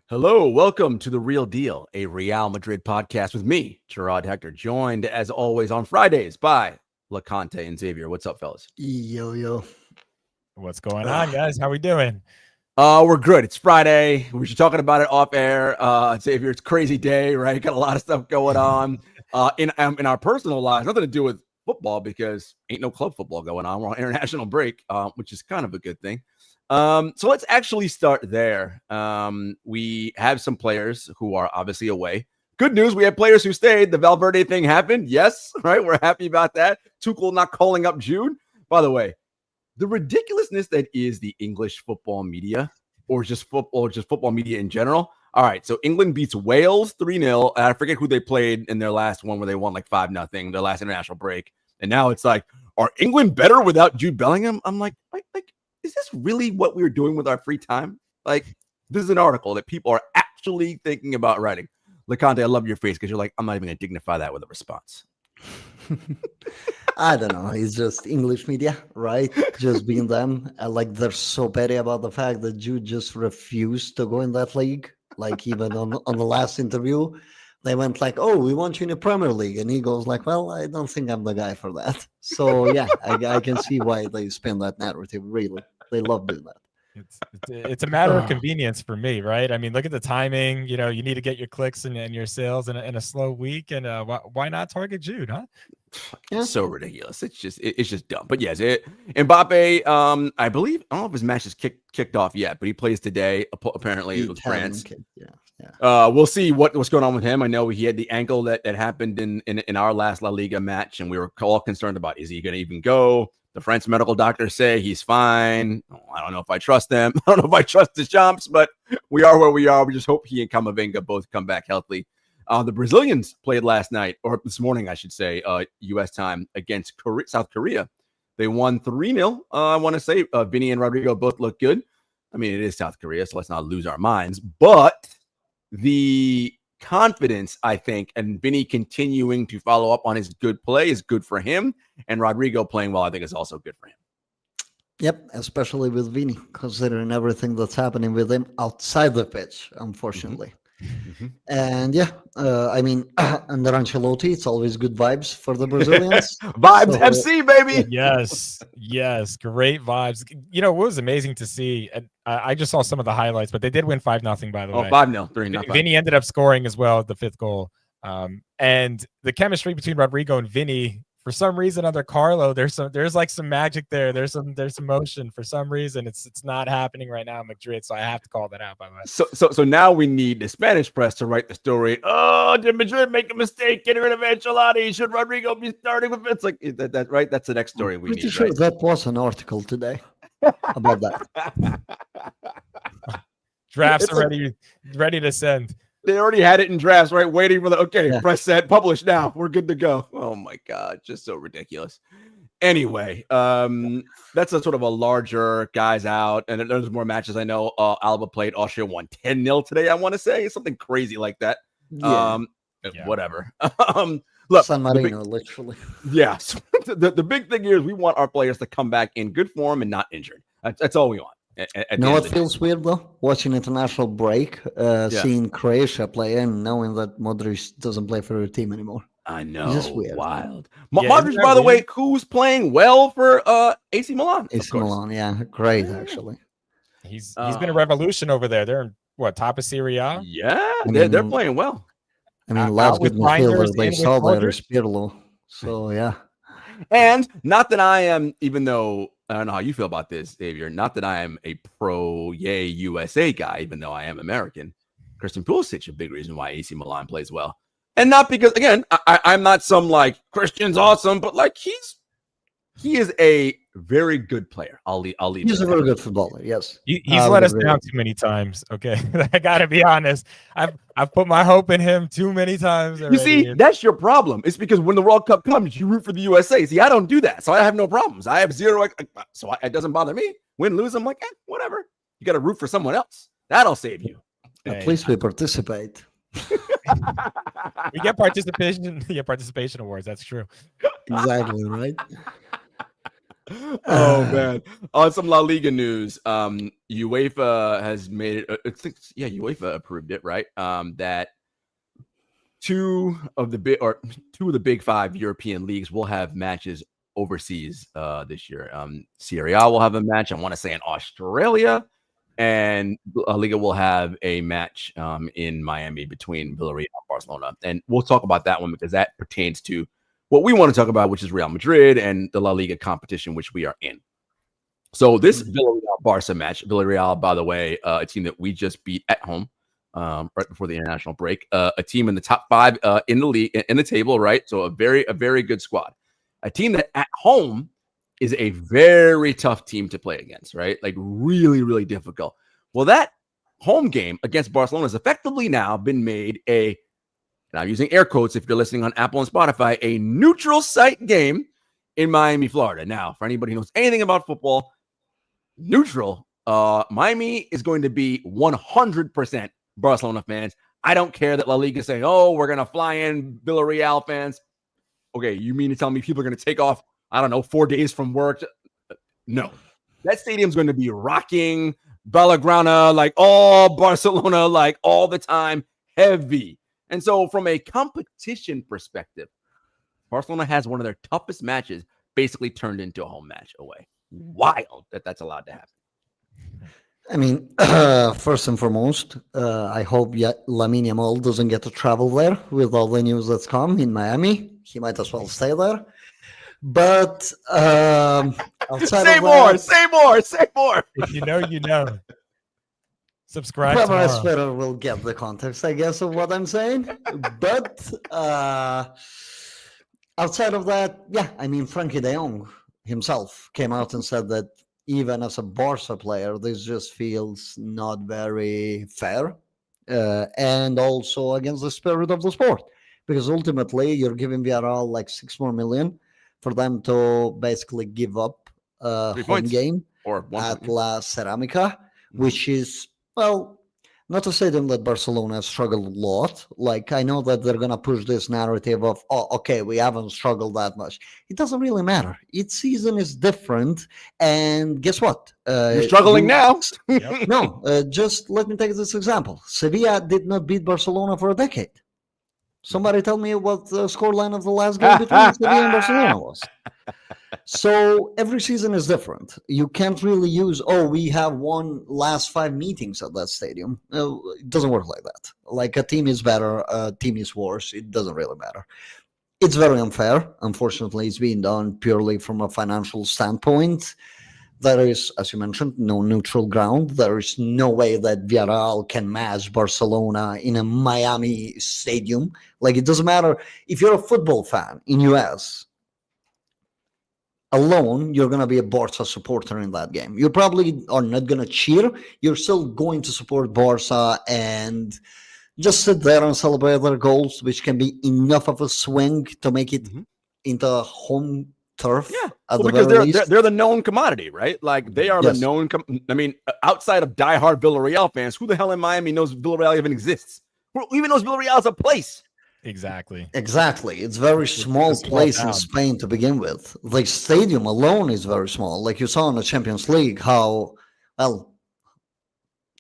Hello, welcome to The Real Deal, a Real Madrid podcast with me, Jarod Hector, joined as always on Fridays by Loconte and Xavier. What's up, fellas? Yo. What's going on, guys? How we doing? We're good. It's Friday. We were talking about it off air. Xavier, it's a crazy day, right? Got a lot of stuff going on in our personal lives. Nothing to do with football because ain't no club football going on. We're on international break, which is kind of a good thing. So let's actually start there. We have some players who are obviously away. Good news, we have players who stayed. The Valverde thing happened. Yes, right? We're happy about that. Tuchel not calling up Jude. By the way, the ridiculousness that is the English football media or just football media in general. All right, so England beats Wales 3-0. I forget who they played in their last one where they won like 5-0, their last international break. And now it's like, are England better without Jude Bellingham? I'm like, is this really what we're doing with our free time? Like, this is an article that people are actually thinking about writing. Loconte, I love your face because you're like, I'm not even going to dignify that with a response. I don't know. It's just English media, right? Just being them. Like, they're so petty about the fact that Jude just refused to go in that league. Like, even on the last interview, they went like, oh, we want you in the Premier League. And he goes like, well, I don't think I'm the guy for that. So, yeah, I can see why they spin that narrative, really. They love doing that. It's a matter of convenience for me, right? I mean, look at the timing. You know, you need to get your clicks and your sales in a slow week. And why not target Jude, huh? It's so ridiculous. It's just dumb. But yes, Mbappe, I believe, I don't know if his match is kicked off yet, but he plays today, apparently with France. Yeah. We'll see what's going on with him. I know he had the ankle that happened in our last La Liga match, and we were all concerned about, is he going to even go? The French medical doctors say he's fine. I don't know if I trust them. I don't know if I trust the Champs, but we are where we are. We just hope he and Camavinga both come back healthy. The Brazilians played last night, or this morning, I should say, U.S. time, against South Korea. They won 3-0. I want to say Vinny and Rodrigo both look good. I mean, it is South Korea, so let's not lose our minds. But the confidence, I think, and Vinny continuing to follow up on his good play is good for him. And Rodrigo playing well, I think, is also good for him. Yep, especially with Vinny, considering everything that's happening with him outside the pitch, unfortunately. Mm-hmm. And yeah, I mean, under Ancelotti, it's always good vibes for the Brazilians. Vibes FC, baby. Yes, great vibes. You know, what was amazing to see, and I just saw some of the highlights, but they did win 5-0, by the way. 5-0, 3-0. Vinny ended up scoring as well, the fifth goal. And the chemistry between Rodrigo and Vinny, for some reason, under Carlo, there's like some magic there. There's some motion. For some reason, it's not happening right now in Madrid. So I have to call that out, by the way. So now we need the Spanish press to write the story. Oh, did Madrid make a mistake getting rid of Ancelotti? Should Rodrigo be starting with it? It's like that, right? That's the next story we need. Pretty sure that was an article today about that. Drafts are ready to send. They already had it in drafts, right? Waiting for press set, publish now. We're good to go. Oh my God, just so ridiculous. Anyway, that's a sort of a larger guys out, and there's more matches. I know Alba played Austria, won 10-0 today. I want to say something crazy like that. Yeah. Whatever. Look, San Marino, literally. Yes. The big thing here is we want our players to come back in good form and not injured. That's all we want. Know what feels weird though? Watching international break, seeing Croatia play and knowing that Modric doesn't play for her team anymore. I know. It's just weird. Wild. Modric, by the way, who's playing well for AC Milan. AC Milan, yeah. Great, actually. He's been a revolution over there. They're in top of Serie A? Yeah, they're playing well. I mean, last good midfielder they saw there is Pirlo. So, yeah. And not that I am, even though I don't know how you feel about this, Xavier, not that I am a pro-yay USA guy, even though I am American. Christian Pulisic, a big reason why AC Milan plays well. And not because, again, I'm not some like Christian's awesome, but like he is a very good player. I'll leave. He's a very good footballer. Yes, he's let us down too many times. Okay, I gotta be honest. I've put my hope in him too many times already. You see, that's your problem. It's because when the World Cup comes, you root for the USA. See, I don't do that, so I have no problems. I have zero, so it doesn't bother me. Win, lose, I'm like, whatever. You got to root for someone else. That'll save you. At least we participate. We get participation awards. That's true. Exactly right. Oh man! On some La Liga news, UEFA has made it. UEFA approved it, right? That two of the big five European leagues will have matches overseas this year. Serie A will have a match. I want to say in Australia, and La Liga will have a match in Miami between Villarreal and Barcelona. And we'll talk about that one because that pertains to what we want to talk about, which is Real Madrid and the La Liga competition, which we are in. So this Villarreal Barca match, Villarreal, by the way, a team that we just beat at home right before the international break, a team in the top five in the league, in the table, right? So a very good squad. A team that at home is a very tough team to play against, right? Like really difficult. Well, that home game against Barcelona has effectively now been made and I'm using air quotes if you're listening on Apple and Spotify, a neutral site game in Miami, Florida. Now, for anybody who knows anything about football, neutral, Miami is going to be 100% Barcelona fans. I don't care that La Liga is saying, oh, we're going to fly in Villarreal fans. Okay, you mean to tell me people are going to take off, I don't know, 4 days from work? No. That stadium's going to be rocking, Blaugrana, like all Barcelona, like all the time, heavy. And so from a competition perspective, Barcelona has one of their toughest matches basically turned into a home match away. Wild that's allowed to happen. I mean, first and foremost, I hope Lamine Yamal doesn't get to travel there with all the news that's come in Miami. He might as well stay there. But outside say of more, that, say more. If you know, you know. Subscribe whoever has tomorrow. Twitter will get the context, I guess, of what I'm saying. But outside of that, yeah, I mean, Frankie de Jong himself came out and said that even as a Barca player, this just feels not very fair, and also against the spirit of the sport, because ultimately you're giving Villarreal like 6 more million for them to basically give up a 3 home points. game Or 1 at point. La Ceramica, which is, well, not to say them that Barcelona has struggled a lot. Like, I know that they're going to push this narrative of, oh, okay, we haven't struggled that much. It doesn't really matter. Each season is different. And guess what? You're struggling now. Yep. No, just let me take this example. Sevilla did not beat Barcelona for a decade. Somebody tell me what the scoreline of the last game between Sevilla and Barcelona was. So every season is different. You can't really use, oh, we have won last 5 meetings at that stadium. No, it doesn't work like that. Like, a team is better, a team is worse. It doesn't really matter. It's very unfair. Unfortunately, it's being done purely from a financial standpoint. There is, as you mentioned, no neutral ground. There is no way that Villarreal can match Barcelona in a Miami stadium. Like, it doesn't matter if you're a football fan in US alone, you're going to be a Barca supporter in that game. You probably are not going to cheer. You're still going to support Barca and just sit there and celebrate their goals, which can be enough of a swing to make it into home turf. Yeah, at the because very least. they're the known commodity, right? Like, they are the Yes. known. I mean, outside of diehard Villarreal fans, who the hell in Miami knows Villarreal even exists? Who even knows Villarreal is a place? Exactly. It's very small a small place in town. Spain to begin with. The stadium alone is very small. Like you saw in the Champions League, how, well,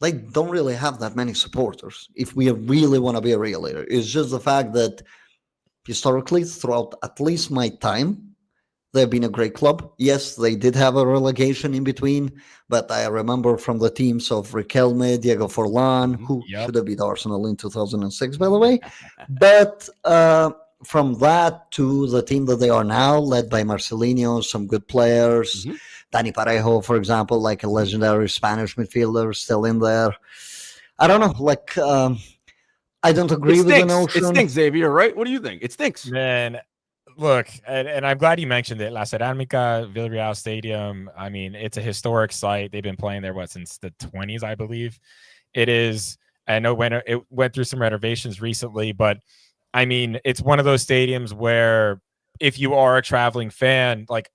they don't really have that many supporters. If we really want to be a real leader, it's just the fact that historically, throughout at least my time, they've been a great club. Yes, they did have a relegation in between, but I remember from the teams of Riquelme, Diego Forlan, who Yep. should have beat Arsenal in 2006, by the way. But from that to the team that they are now, led by Marcelinho, some good players. Dani Parejo, for example, like a legendary Spanish midfielder, still in there. I don't know, like, I don't agree with the notion. It stinks, Xavier, right? What do you think? It stinks. Man, look, and I'm glad you mentioned it. La Ceramica, Villarreal Stadium. I mean, it's a historic site. They've been playing there, since the 20s, I believe. It is. I know it went through some renovations recently, but I mean, it's one of those stadiums where if you are a traveling fan, like,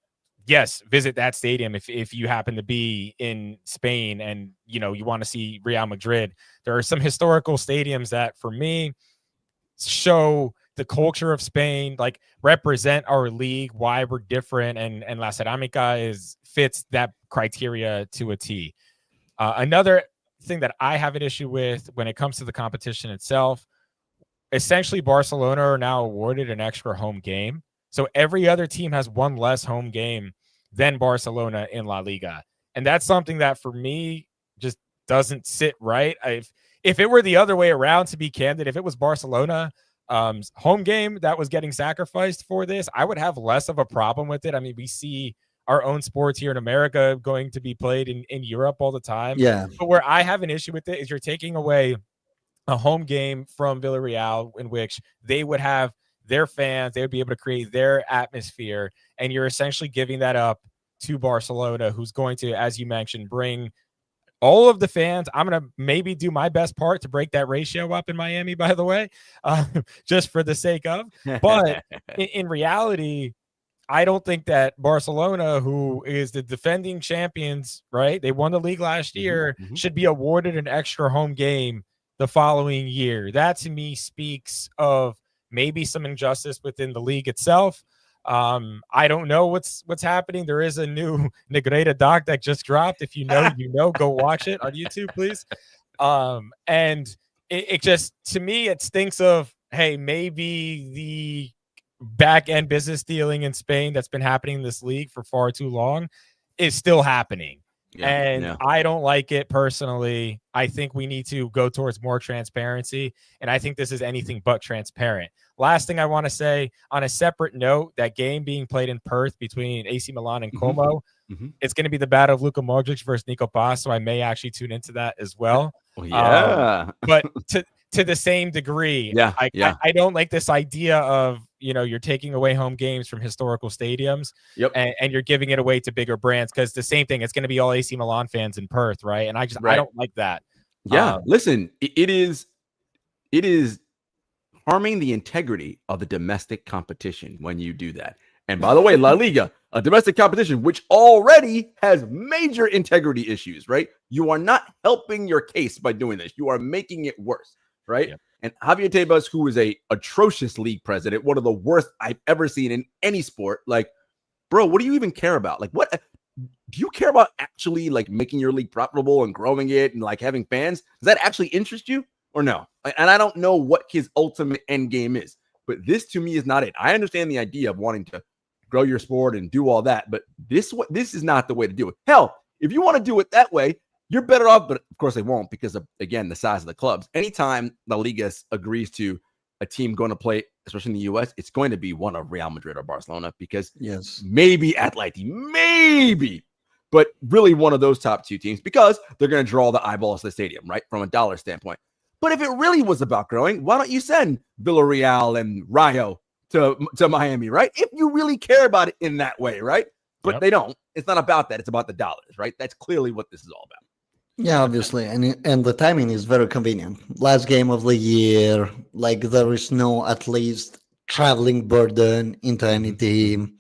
yes, visit that stadium if you happen to be in Spain and, you want to see Real Madrid. There are some historical stadiums that, for me, show the culture of Spain, like represent our league, why we're different, and La Ceramica fits that criteria to a T. Another thing that I have an issue with when it comes to the competition itself, essentially Barcelona are now awarded an extra home game. So every other team has one less home game than Barcelona in La Liga. And that's something that for me just doesn't sit right. If it were the other way around, to be candid, if it was Barcelona home game that was getting sacrificed for this, I would have less of a problem with it. I mean, we see our own sports here in America going to be played in Europe all the time. Yeah. But where I have an issue with it is you're taking away a home game from Villarreal in which they would have their fans, they would be able to create their atmosphere, and you're essentially giving that up to Barcelona, who's going to, as you mentioned, bring all of the fans. I'm going to maybe do my best part to break that ratio up in Miami, by the way, just for the sake of. But in reality, I don't think that Barcelona, who is the defending champions, right? They won the league last year, should be awarded an extra home game the following year. That to me speaks of maybe some injustice within the league itself. I don't know what's happening. There is a new Negrita doc that just dropped. If you know, go watch it on YouTube, please. And it just, to me, it stinks of, hey, maybe the back end business dealing in Spain that's been happening in this league for far too long is still happening. I don't like it personally. I think we need to go towards more transparency, and I think this is anything but transparent. Last thing I want to say, on a separate note, that game being played in Perth between AC Milan and Como, it's going to be the battle of Luka Modric versus Nico Paz, so I may actually tune into that as well. But to the same degree, I don't like this idea of, you're taking away home games from historical stadiums and you're giving it away to bigger brands, because the same thing, it's going to be all AC Milan fans in Perth, right? And I don't like that. Listen, it is harming the integrity of the domestic competition when you do that. And by the way, La Liga, a domestic competition which already has major integrity issues, right? You are not helping your case by doing this. You are making it worse, right? Yep. And Javier Tebas, who is a atrocious league president, one of the worst I've ever seen in any sport, like, bro, what do you even care about? Like, what do you care about actually, like, making your league profitable and growing it and, like, having fans? Does that actually interest you or no? And I don't know what his ultimate end game is, but this to me is not it. I understand the idea of wanting to grow your sport and do all that, but this is not the way to do it. Hell, if you want to do it that way, you're better off, but of course they won't, because of, again, the size of the clubs. Anytime La Liga agrees to a team going to play, especially in the U.S., it's going to be one of Real Madrid or Barcelona, because maybe Atleti, maybe, but really one of those top two teams, because they're going to draw the eyeballs to the stadium, right, from a dollar standpoint. But if it really was about growing, why don't you send Villarreal and Rayo to Miami, right? If you really care about it in that way, right? But they don't. It's not about that. It's about the dollars, right? That's clearly what this is all about. Yeah, obviously, and the timing is very convenient. Last game of the year, like, there is no, at least, traveling burden into any team.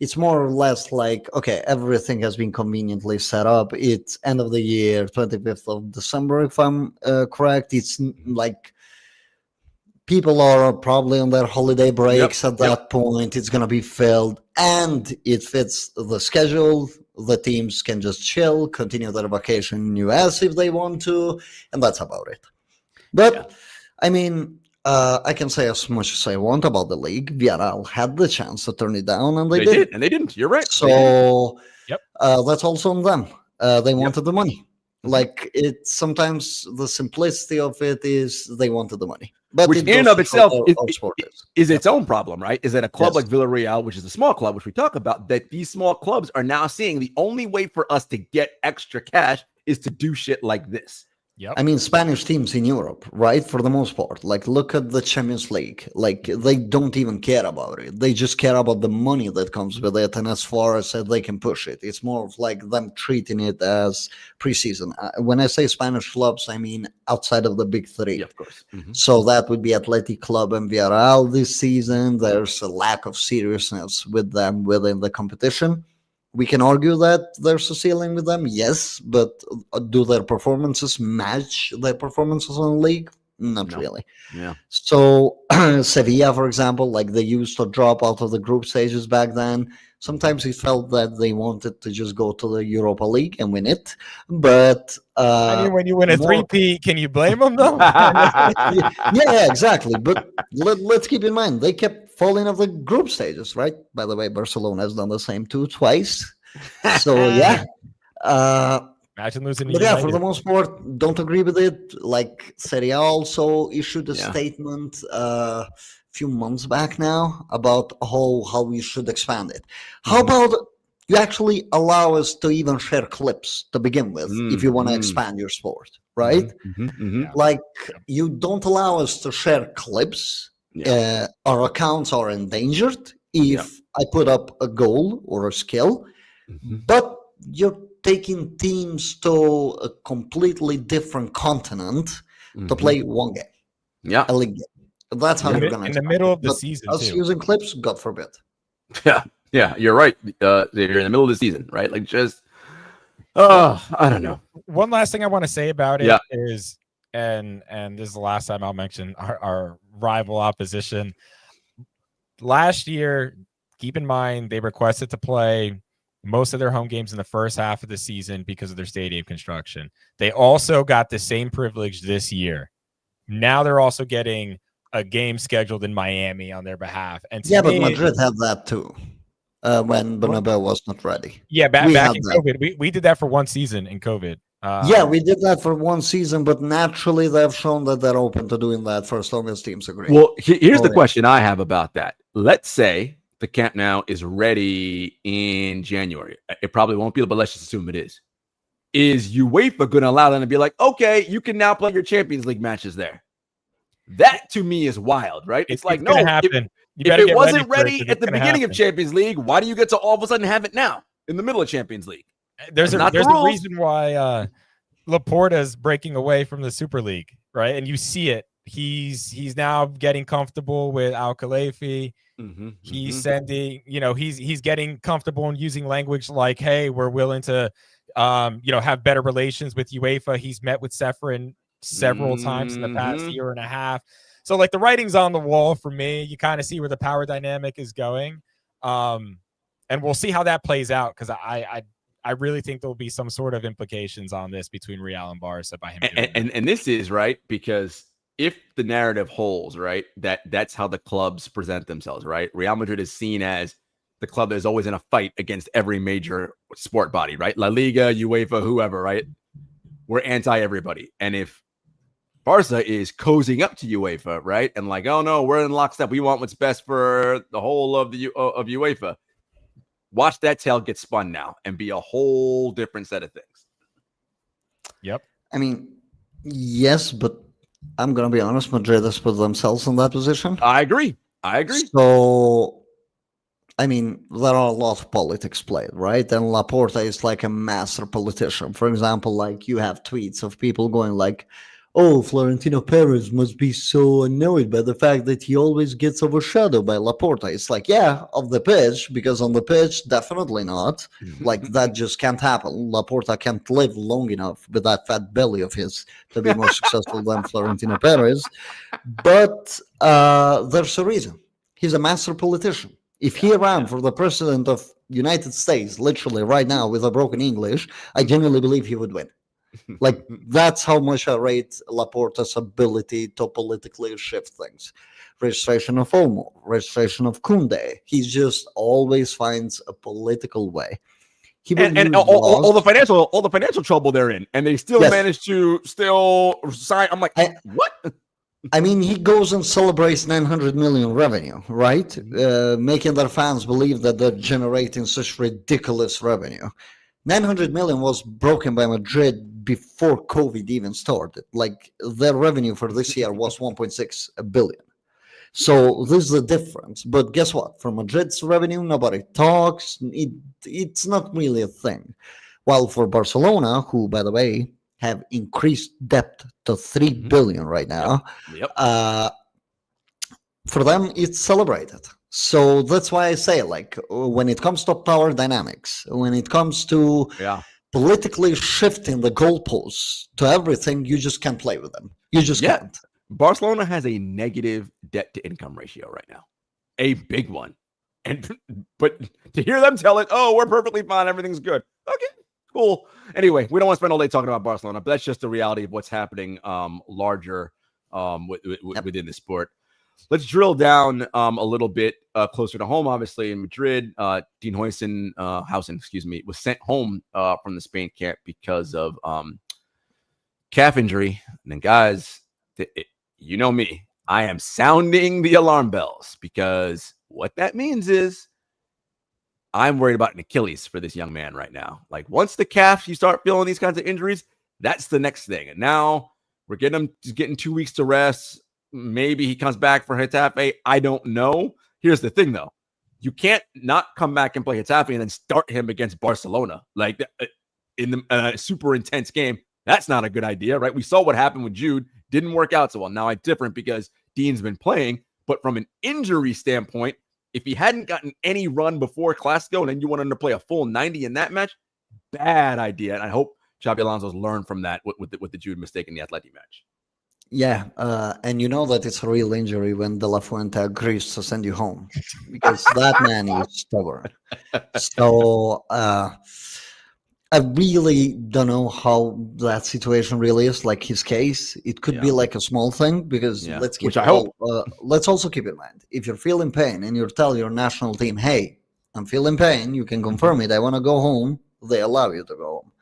It's more or less like, okay, everything has been conveniently set up. It's end of the year, 25th of December, if I'm correct. It's like people are probably on their holiday breaks at that point. It's going to be filled, and it fits the schedule. The teams can just chill, continue their vacation in US if they want to, and that's about it. But, I mean, I can say as much as I want about the league. Villarreal had the chance to turn it down, and they did. And they didn't. You're right. So that's also on them. They wanted the money. Like, sometimes the simplicity of it is they wanted the money. But which in and of itself is its own problem, right? Is that a club like Villarreal, which is a small club, which we talk about, that these small clubs are now seeing the only way for us to get extra cash is to do shit like this. I mean, Spanish teams in Europe, right? For the most part, like, look at the Champions League. Like, they don't even care about it. They just care about the money that comes with it, and as far as they can push it. It's more of like them treating it as preseason. When I say Spanish clubs, I mean outside of the big three. Yeah, of course. So that would be Athletic Club and Villarreal this season. There's a lack of seriousness with them within the competition. We can argue that there's a ceiling with them, yes, but do their performances match their performances in the league? Not No. really. Yeah. So Sevilla, for example, like they used to drop out of the group stages back then. Sometimes it felt that they wanted to just go to the Europa League and win it. But I mean, when you win a more, 3-peat, can you blame them though? yeah, exactly. But let's keep in mind they kept falling off the group stages, right? By the way, Barcelona has done the same too twice. So yeah. Imagine losing to But yeah, for United. the most part, don't agree with it. Like Serie A also issued a Yeah. statement a few months back now about how we should expand it. How about you actually allow us to even share clips to begin with if you want to expand your sport, right? Like you don't allow us to share clips. Yeah. Our accounts are endangered if I put up a goal or a skill, but you're taking teams to a completely different continent to play one game, Yeah. a league game. That's how you're going to in the middle of the season us too. using clips, God forbid. Yeah. Yeah. You're right. You're in the middle of the season, right? Like just, I don't know. One last thing I want to say about it is, and this is the last time I'll mention our rival opposition. Last year, keep in mind, they requested to play most of their home games in the first half of the season because of their stadium construction. They also got the same privilege this year. Now they're also getting a game scheduled in Miami on their behalf. And Yeah, but Madrid had that too when Bernabeu was not ready. Yeah, back in COVID. We did that for one season in COVID. Yeah, we did that for one season, but naturally they've shown that they're open to doing that for as long as teams agree. Well, here's the question I have about that. Let's say the Camp Nou is ready in January. It probably won't be, but let's just assume it is. Is UEFA going to allow them to be like, okay, you can now play your Champions League matches there? That to me is wild, right? It's like, no, happen. If it wasn't ready at the beginning of Champions League, why do you get to all of a sudden have it now in the middle of Champions League? There's a reason why Laporta's breaking away from the Super League, right? And you see it. He's now getting comfortable with Al Khalifi. He's sending, he's getting comfortable in using language like, hey, we're willing to have better relations with UEFA. He's met with Ceferin several times in the past year and a half. So like the writing's on the wall for me. You kind of see where the power dynamic is going. And we'll see how that plays out, because I really think there'll be some sort of implications on this between Real and Barca by him doing and this is right, because if the narrative holds, right, that's how the clubs present themselves, right? Real Madrid is seen as the club that is always in a fight against every major sport body, right? La Liga, UEFA, whoever, right? We're anti-everybody. And if Barca is cozying up to UEFA, right, and like, oh no, we're in lockstep, we want what's best for the whole of UEFA. Watch that tail get spun now and be a whole different set of things. Yep. I mean, yes, but I'm going to be honest, Madrid has put themselves in that position. I agree. So, I mean, there are a lot of politics played, right? And Laporta is like a master politician. For example, like you have tweets of people going like, oh, Florentino Perez must be so annoyed by the fact that he always gets overshadowed by Laporta. It's like, yeah, off the pitch, because on the pitch, definitely not. Like, that just can't happen. Laporta can't live long enough with that fat belly of his to be more successful than Florentino Perez. But there's a reason. He's a master politician. If he ran for the president of United States, literally right now with a broken English, I genuinely believe he would win. Like, that's how much I rate Laporta's ability to politically shift things. Registration of Olmo, registration of Koundé. He just always finds a political way. And all the financial trouble they're in, and they still manage to sign. I'm like, what? I mean, he goes and celebrates 900 million revenue, right? Making their fans believe that they're generating such ridiculous revenue. 900 million was broken by Madrid before COVID even started. Like, their revenue for this year was 1.6 billion. So this is the difference. But guess what? For Madrid's revenue, nobody talks. It's not really a thing. While for Barcelona, who, by the way, have increased debt to 3 billion right now, for them, it's celebrated. So that's why I say, like, when it comes to power dynamics, when it comes to politically shifting the goalposts to everything, you just can't play with them. You just can't. Barcelona has a negative debt to income ratio right now, a big one. But to hear them tell it, oh, we're perfectly fine, everything's good. Okay, cool. Anyway, we don't want to spend all day talking about Barcelona, but that's just the reality of what's happening larger within the sport. Let's drill down a little bit closer to home. Obviously, in Madrid, Dean Hausen, was sent home from the Spain camp because of calf injury. And then, guys, you know me, I am sounding the alarm bells because what that means is I'm worried about an Achilles for this young man right now. Like once the calf, you start feeling these kinds of injuries, that's the next thing. And now we're getting 2 weeks to rest. Maybe he comes back for Getafe. I don't know. Here's the thing, though. You can't not come back and play Getafe and then start him against Barcelona like in the super intense game. That's not a good idea, right? We saw what happened with Jude. Didn't work out so well. Now it's different because Dean's been playing. But from an injury standpoint, if he hadn't gotten any run before Clásico and then you want him to play a full 90 in that match, bad idea. And I hope Xabi Alonso's learned from that with the Jude mistake in the Atleti match. Yeah, and you know that it's a real injury when De La Fuente agrees to send you home because that man is stubborn. So I really don't know how that situation really is. Like his case, it could be like a small thing because let's also keep in mind if you're feeling pain and you tell your national team, "Hey, I'm feeling pain," you can confirm it. I want to go home. They allow you to go home.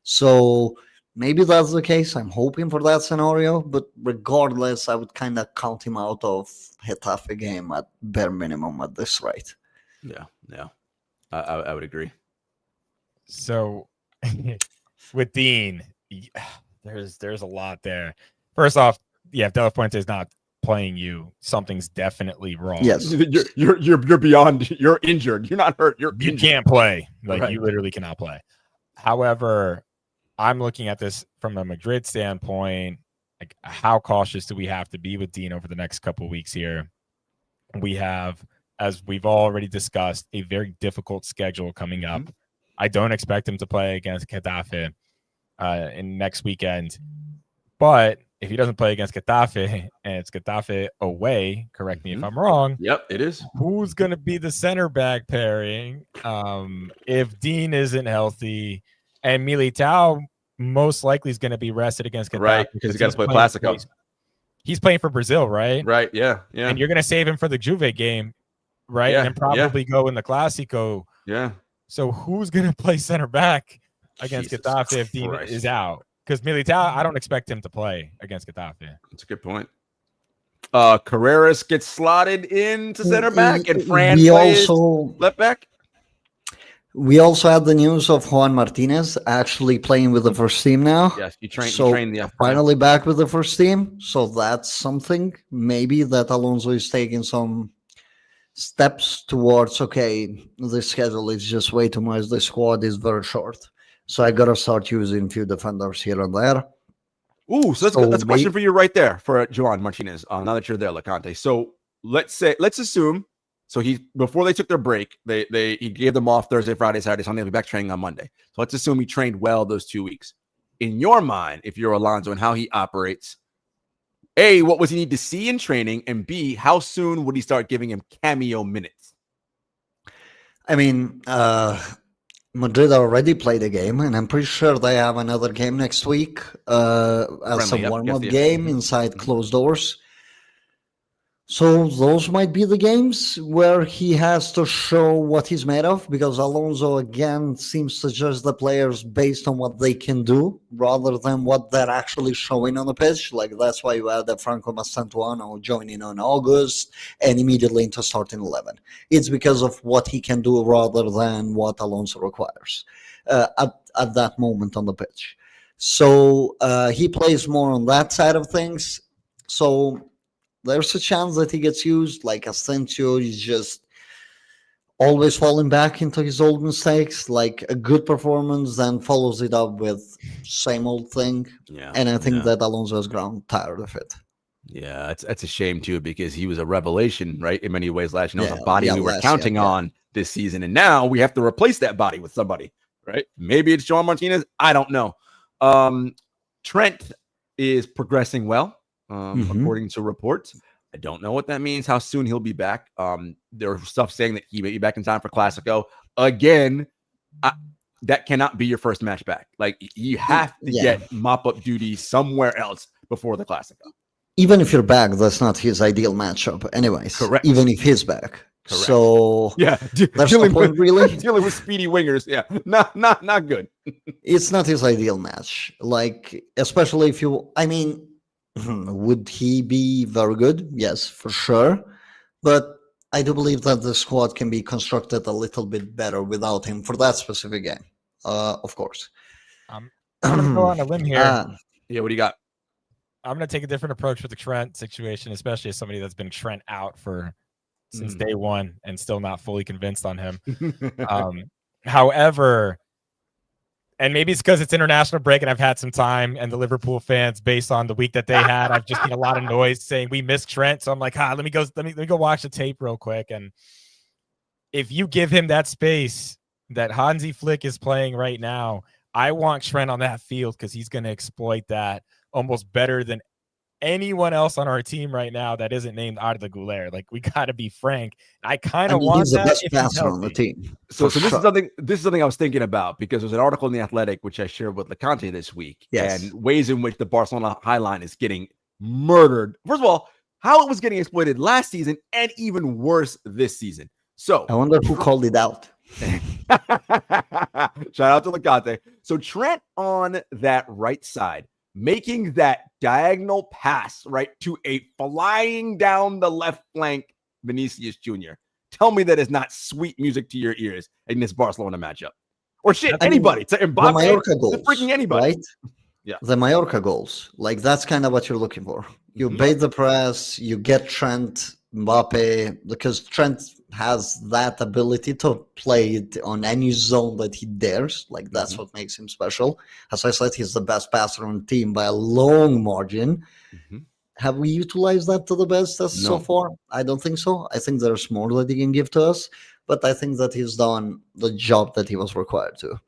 So maybe that's the case. I'm hoping for that scenario, but regardless, I would kind of count him out of Getafe game at bare minimum at this rate. Yeah, I would agree. So with Dean, there's a lot there. First off, if De La Fuente is not playing you, something's definitely wrong. Yes, you're beyond. You're injured. You're not hurt. You can't play. Like you literally cannot play. However, I'm looking at this from a Madrid standpoint. Like, how cautious do we have to be with Dean over the next couple of weeks here? We have, as we've already discussed, a very difficult schedule coming up. Mm-hmm. I don't expect him to play against Getafe in next weekend. But if he doesn't play against Getafe and it's Getafe away, correct me if I'm wrong. Yep, it is. Who's going to be the center back pairing if Dean isn't healthy? And Militao most likely is going to be rested against Getafe. Right, because he's got to play Clásico. He's playing for Brazil, right? Right, yeah. And you're going to save him for the Juve game, right? Yeah, and probably go in the Clásico. Yeah. So who's going to play center back against Getafe if Dean is out? Because Militao, I don't expect him to play against Getafe. That's a good point. Carreras gets slotted into center back, and Fran plays left back. We also had the news of Juan Martinez actually playing with the first team now. Yes, he trained the finally back with the first team. So that's something maybe that Alonso is taking some steps towards. Okay, the schedule is just way too much. The squad is very short. So I got to start using a few defenders here and there. Ooh, so that's a question for you right there for Juan Martinez. Now that you're there, Loconte. So let's assume. So before they took their break, he gave them off Thursday, Friday, Saturday, Sunday. They'll be back training on Monday. So let's assume he trained well those 2 weeks. In your mind, if you're Alonso and how he operates, A, what was he need to see in training? And B, how soon would he start giving him cameo minutes? I mean, Madrid already played a game, and I'm pretty sure they have another game next week as a warm-up game inside closed doors. So those might be the games where he has to show what he's made of, because Alonso, again, seems to judge the players based on what they can do rather than what they're actually showing on the pitch. Like, that's why you had Franco Mastantuano joining on August and immediately into starting 11. It's because of what he can do rather than what Alonso requires at that moment on the pitch. So he plays more on that side of things. So there's a chance that he gets used. Like Asensio is just always falling back into his old mistakes. Like a good performance, then follows it up with same old thing. Yeah, and I think that Alonso has grown tired of it. Yeah, that's a shame too, because he was a revelation, right? In many ways last year, the body we were counting on this season, and now we have to replace that body with somebody, right? Maybe it's Juan Martinez. I don't know. Trent is progressing well. according to reports. I don't know what that means, how soon he'll be back. There's stuff saying that he may be back in time for Clasico. Again, that cannot be your first match back. Like, you have to get mop-up duty somewhere else before the Clasico. Even if you're back, that's not his ideal matchup anyways. Correct. Even if he's back. Correct. So that's the point, really. Dealing with speedy wingers. Yeah, not good. It's not his ideal match. Like, especially if you, I mean, would he be very good? Yes, for sure. But I do believe that the squad can be constructed a little bit better without him for that specific game. Of course. I'm going to go on a limb here. Yeah, what do you got? I'm going to take a different approach with the Trent situation, especially as somebody that's been Trent out since day one and still not fully convinced on him. However, and maybe it's because it's international break and I've had some time, and the Liverpool fans, based on the week that they had, I've just seen a lot of noise saying we missed Trent. So I'm like, let me go watch the tape real quick. And if you give him that space that Hansi Flick is playing right now, I want Trent on that field because he's going to exploit that almost better than anyone else on our team right now that isn't named Arda Guler. Like, we got to be frank. I kind of want he's the that best if passer on the team. So this is something I was thinking about, because there's an article in The Athletic which I shared with Loconte this week, and ways in which the Barcelona high line is getting murdered. First of all, how it was getting exploited last season, and even worse this season. So I wonder who called it out. Shout out to Loconte. So Trent on that right side, making that diagonal pass right to a flying down the left flank Vinicius Jr. Tell me that is not sweet music to your ears in this Barcelona matchup. Or anybody. To Mbappe, the Mallorca goals, freaking anybody. Right? Yeah. The Mallorca goals. Like, that's kind of what you're looking for. You bait the press, you get Trent, Mbappe, because Trent has that ability to play it on any zone that he dares. Like, that's what makes him special. As I said, he's the best passer on the team by a long margin. Have we utilized that to the best so far? I don't think so. I think there's more that he can give to us, but I think that he's done the job that he was required to.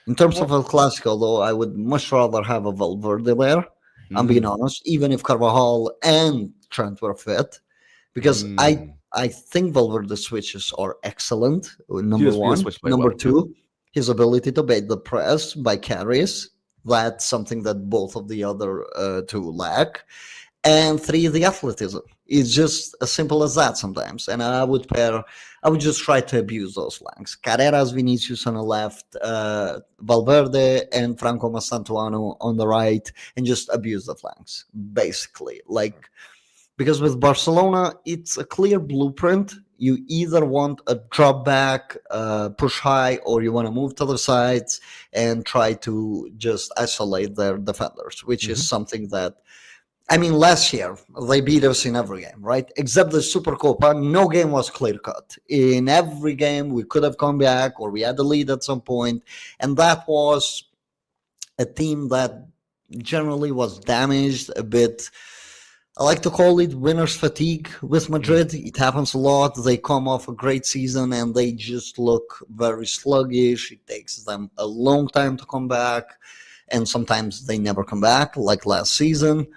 In terms of El Clasico, though, I would much rather have a Valverde there. I'm being honest, even if Carvajal and Trent were fit, because I think Valverde's switches are excellent. Number one. Number two, his ability to bait the press by carries. That's something that both of the other two lack. And three, the athleticism. It's just as simple as that sometimes. And I would just try to abuse those flanks. Carreras, Vinicius on the left, Valverde and Franco Mastantuano on the right, and just abuse the flanks, basically. Like, because with Barcelona, it's a clear blueprint. You either want a drop back, push high, or you want to move to the sides and try to just isolate their defenders, which is something that, I mean, last year, they beat us in every game, right? Except the Supercopa, no game was clear-cut. In every game, we could have come back, or we had the lead at some point, and that was a team that generally was damaged a bit. I like to call it winner's fatigue with Madrid. It happens a lot. They come off a great season, and they just look very sluggish. It takes them a long time to come back, and sometimes they never come back, like last season.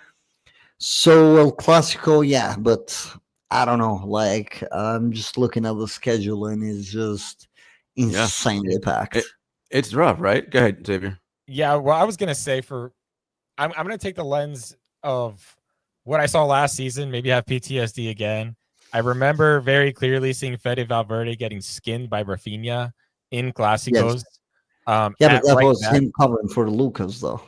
So El Clasico, yeah, but I don't know. Like, I'm just looking at the schedule, and it's just insanely packed. It's rough, right? Go ahead, Xavier. Yeah, well, I was gonna say I'm gonna take the lens of what I saw last season. Maybe have PTSD again. I remember very clearly seeing Fede Valverde getting skinned by Rafinha in Clásicos. But that was him covering for Lucas, though.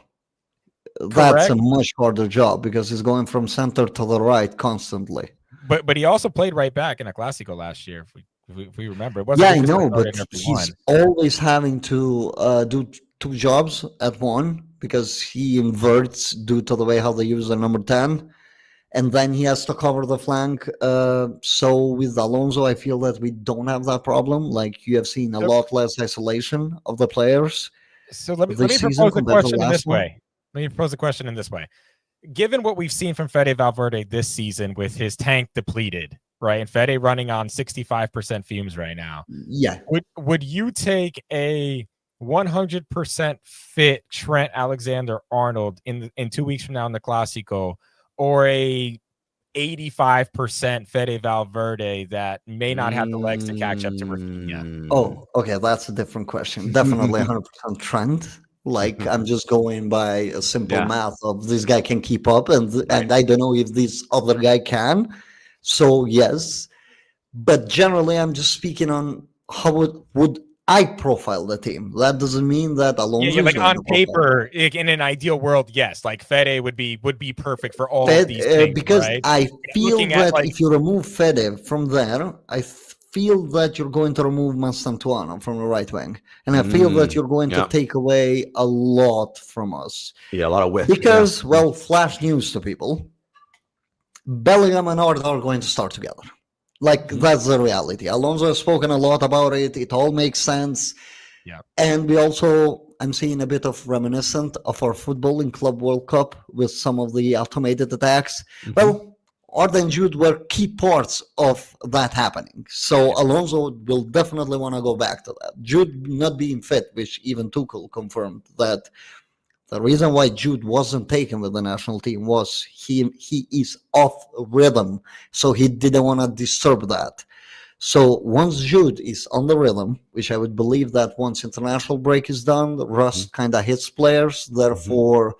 That's a much harder job because he's going from center to the right constantly. But he also played right back in a Clásico last year, if we remember. I know, but he's always having to do two jobs at one because he inverts due to the way how they use the number 10. And then he has to cover the flank. So with Alonso, I feel that we don't have that problem. Like, you have seen a lot less isolation of the players. So let me propose the question in this way. Let me propose a question in this way. Given what we've seen from Fede Valverde this season with his tank depleted, right, and Fede running on 65% fumes right now, would you take a 100% fit Trent Alexander-Arnold in 2 weeks from now in the Clásico or a 85% Fede Valverde that may not have the legs to catch up to Rafinha? Oh, okay, that's a different question. Definitely 100% Trent. Like I'm just going by a simple math of this guy can keep up, and I don't know if this other guy can. So yes, but generally I'm just speaking on how would I profile the team. That doesn't mean that Alonso Yeah, is like going on to profile. paper, in an ideal world, yes, like Fede would be perfect for all of Fed, these things, because right? I feel Looking at, that like, if you remove Fede from there, feel that you're going to remove Mastantuano from the right wing, and I feel that you're going to take away a lot from us. Yeah, a lot of width. Because, well, flash news to people: Bellingham and Arda are going to start together. Like that's the reality. Alonso has spoken a lot about it. It all makes sense. Yeah. And we also, I'm seeing a bit of reminiscent of our football in Club World Cup with some of the automated attacks. Well, Arda and Jude were key parts of that happening. So Alonso will definitely want to go back to that. Jude not being fit, which even Tuchel confirmed that the reason why Jude wasn't taken with the national team was he is off rhythm. So he didn't want to disturb that. So once Jude is on the rhythm, which I would believe that once international break is done, rust kind of hits players. Therefore,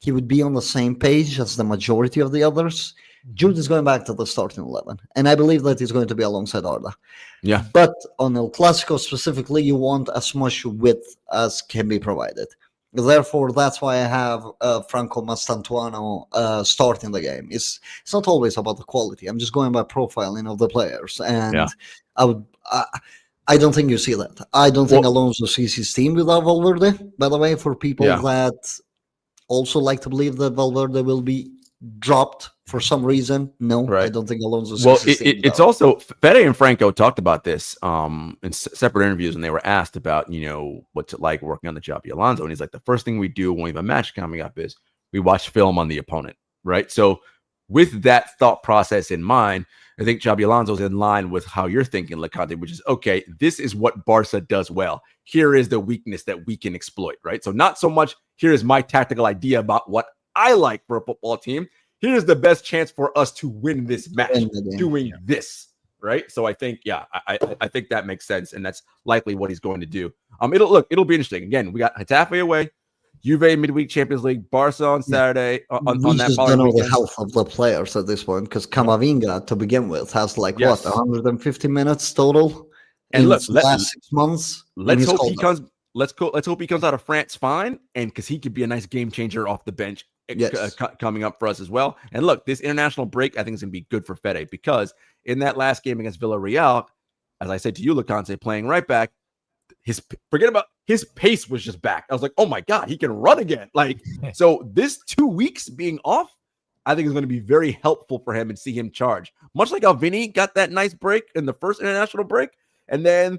he would be on the same page as the majority of the others. Jude is going back to the starting 11. And I believe that he's going to be alongside Arda. Yeah. But on El Clasico specifically, you want as much width as can be provided. Therefore, that's why I have Franco Mastantuano starting the game. It's not always about the quality. I'm just going by profiling of the players, and I don't think you see that. I don't think Alonso sees his team without Valverde. By the way, for people that also like to believe that Valverde will be dropped for some reason, no, I don't think Alonso sees his team. It's also Fede and Franco talked about this in separate interviews, and they were asked about what's it like working on the Xabi Alonso, and he's like, the first thing we do when we have a match coming up is we watch film on the opponent, right? So with that thought process in mind, I think Xabi Alonso's in line with how you're thinking, Loconte, which is, okay, this is what Barca does well. Here is the weakness that we can exploit, right? So not so much, here is my tactical idea about what I like for a football team. Here's the best chance for us to win this match doing this, right? So I think, I think that makes sense, and that's likely what he's going to do. It'll be interesting. Again, we got Getafe away, Juve midweek Champions League, Barca on Saturday. On that just following don't know weekend. the health of the players at this point, because Camavinga to begin with has 150 minutes total in the last 6 months. Let's hope he comes. Let's hope he comes out of France fine, and because he could be a nice game changer off the bench. Coming up for us as well. And look, this international break, I think, is going to be good for Fede, because in that last game against Villarreal, as I said to you, Loconte, playing right back, his pace was just back. I was like, oh my God, he can run again. So this 2 weeks being off, I think is going to be very helpful for him and see him charge. Much like how Vinny got that nice break in the first international break. And then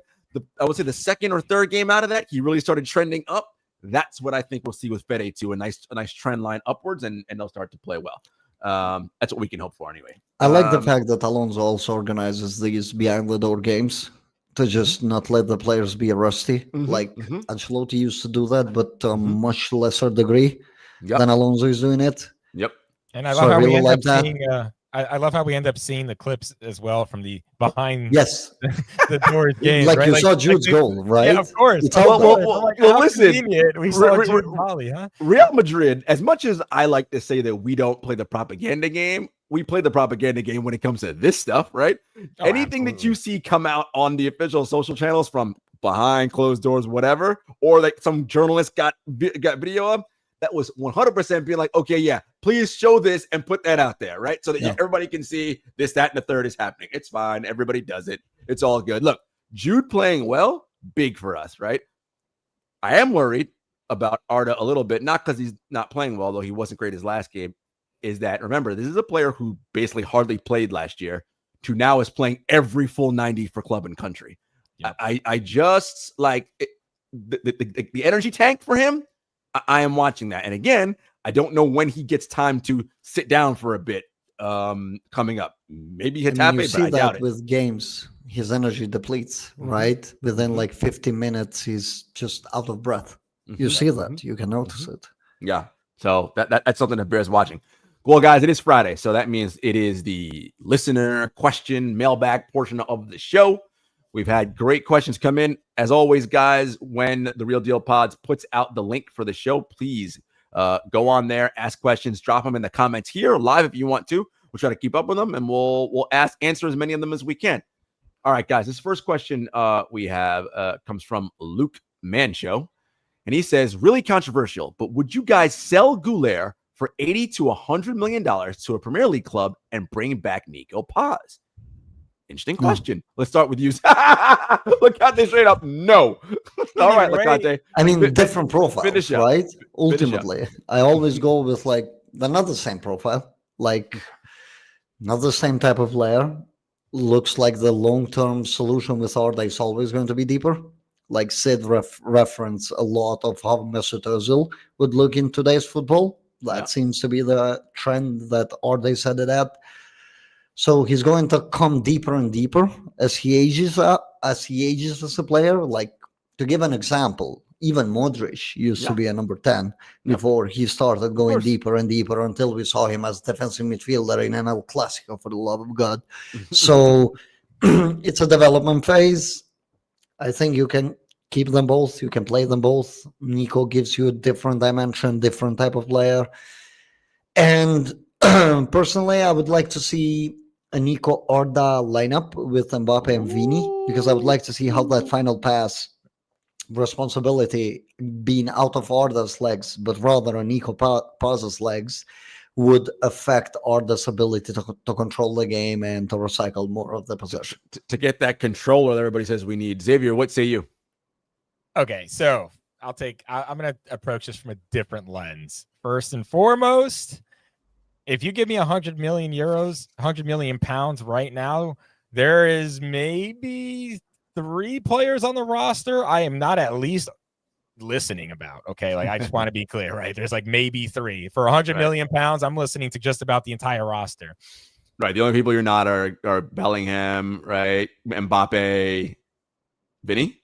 I would say the second or third game out of that, he really started trending up. That's what I think we'll see with Fede too. A nice trend line upwards, and they'll start to play well. That's what we can hope for anyway. I like the fact that Alonso also organizes these behind the door games to just not let the players be rusty. Ancelotti used to do that, but to a much lesser degree than Alonso is doing it. Yep. And I love how we end up seeing. I love how we end up seeing the clips as well from the behind the doors game. Like right? you saw Jude's goal, right? Yeah, of course. Listen. We saw Jude volley, huh? Real Madrid, as much as I like to say that we don't play the propaganda game, we play the propaganda game when it comes to this stuff, right? Anything that you see come out on the official social channels from behind closed doors, whatever, or like some journalist got video of, that was 100% being like, okay, yeah, please show this and put that out there, right? So that everybody can see this, that, and the third is happening. It's fine. Everybody does it. It's all good. Look, Jude playing well, big for us, right? I am worried about Arda a little bit, not because he's not playing well, though he wasn't great his last game, is that, remember, this is a player who basically hardly played last year to now is playing every full 90 for club and country. Yep. I just like the energy tank for him. I am watching that. And again, I don't know when he gets time to sit down for a bit coming up. Maybe Getafe, but I doubt it. With games, his energy depletes, right? Within like 15 minutes, he's just out of breath. You see that. You can notice it. Yeah. So that's something that bears watching. Well, guys, it is Friday, so that means it is the listener question mailbag portion of the show. We've had great questions come in. As always, guys, when the Real Deal Pods puts out the link for the show, please go on there, ask questions, drop them in the comments here live if you want to. We'll try to keep up with them, and we'll answer as many of them as we can. All right, guys, this first question we have comes from Luke Mancho, and he says, really controversial, but would you guys sell Guler for $80 to $100 million to a Premier League club and bring back Nico Paz? Interesting question. Let's start with you. Loconte straight up, no. All right, Loconte. I mean, different profiles, right? Ultimately, I always go with like not the same profile, like not the same type of player. Looks like the long-term solution with Arda is always going to be deeper. Like Sid referenced a lot of how Mesut Ozil would look in today's football. That seems to be the trend that Arda said it at. So he's going to come deeper and deeper as he ages as a player. Like, to give an example, even Modric used to be a number 10 before he started going deeper and deeper until we saw him as defensive midfielder in an El Clasico, for the love of God. So it's a development phase. I think you can keep them both. You can play them both. Nico gives you a different dimension, different type of player. And personally, I would like to see a Nico Arda lineup with Mbappe and Vini, because I would like to see how that final pass responsibility being out of Arda's legs, but rather on Nico Paz's legs, would affect Arda's ability to control the game and to recycle more of the possession. To get that control that everybody says we need. Xavier, what say you? Okay, so I'm going to approach this from a different lens. First and foremost, if you give me 100 million euros, 100 million pounds right now, there is maybe 3 players on the roster I am not at least listening about. Okay, like I just want to be clear, right? There's like maybe 3. For 100 million pounds, I'm listening to just about the entire roster. Right. The only people you're not are Bellingham, right? Mbappe, Vinny?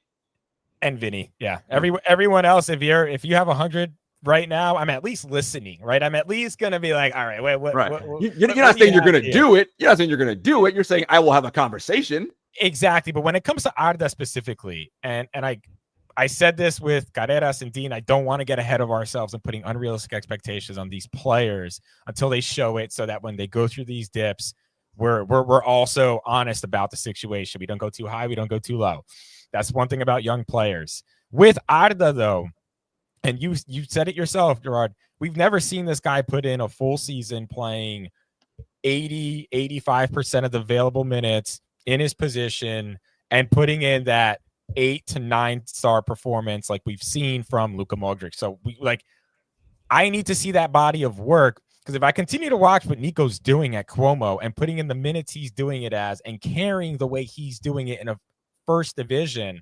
And Vinny, yeah. Everyone else, if you have 100 right now, I'm at least listening, right? I'm at least gonna be like, all right, what? You're not saying you're gonna do it. You're not saying you're gonna do it. You're saying I will have a conversation. Exactly. But when it comes to Arda specifically, and I said this with Carreras and Dean, I don't want to get ahead of ourselves and putting unrealistic expectations on these players until they show it, so that when they go through these dips, we're also honest about the situation. We don't go too high, we don't go too low. That's one thing about young players. With Arda, though, and you said it yourself, Jarod, we've never seen this guy put in a full season playing 85% of the available minutes in his position and putting in that 8 to 9 star performance like we've seen from Luka Modric. So I need to see that body of work, because if I continue to watch what Nico's doing at Cuomo and putting in the minutes he's doing it as and carrying the way he's doing it in a first division,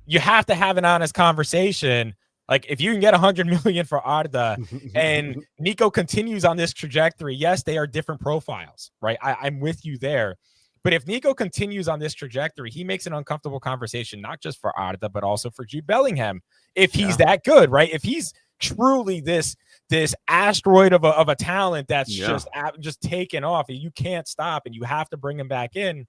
you have to have an honest conversation. Like, if you can get 100 million for Arda and Nico continues on this trajectory, yes, they are different profiles, right? I'm with you there. But if Nico continues on this trajectory, he makes an uncomfortable conversation, not just for Arda, but also for Jude Bellingham. If he's that good, right? If he's truly this asteroid of a talent that's just taken off and you can't stop and you have to bring him back in,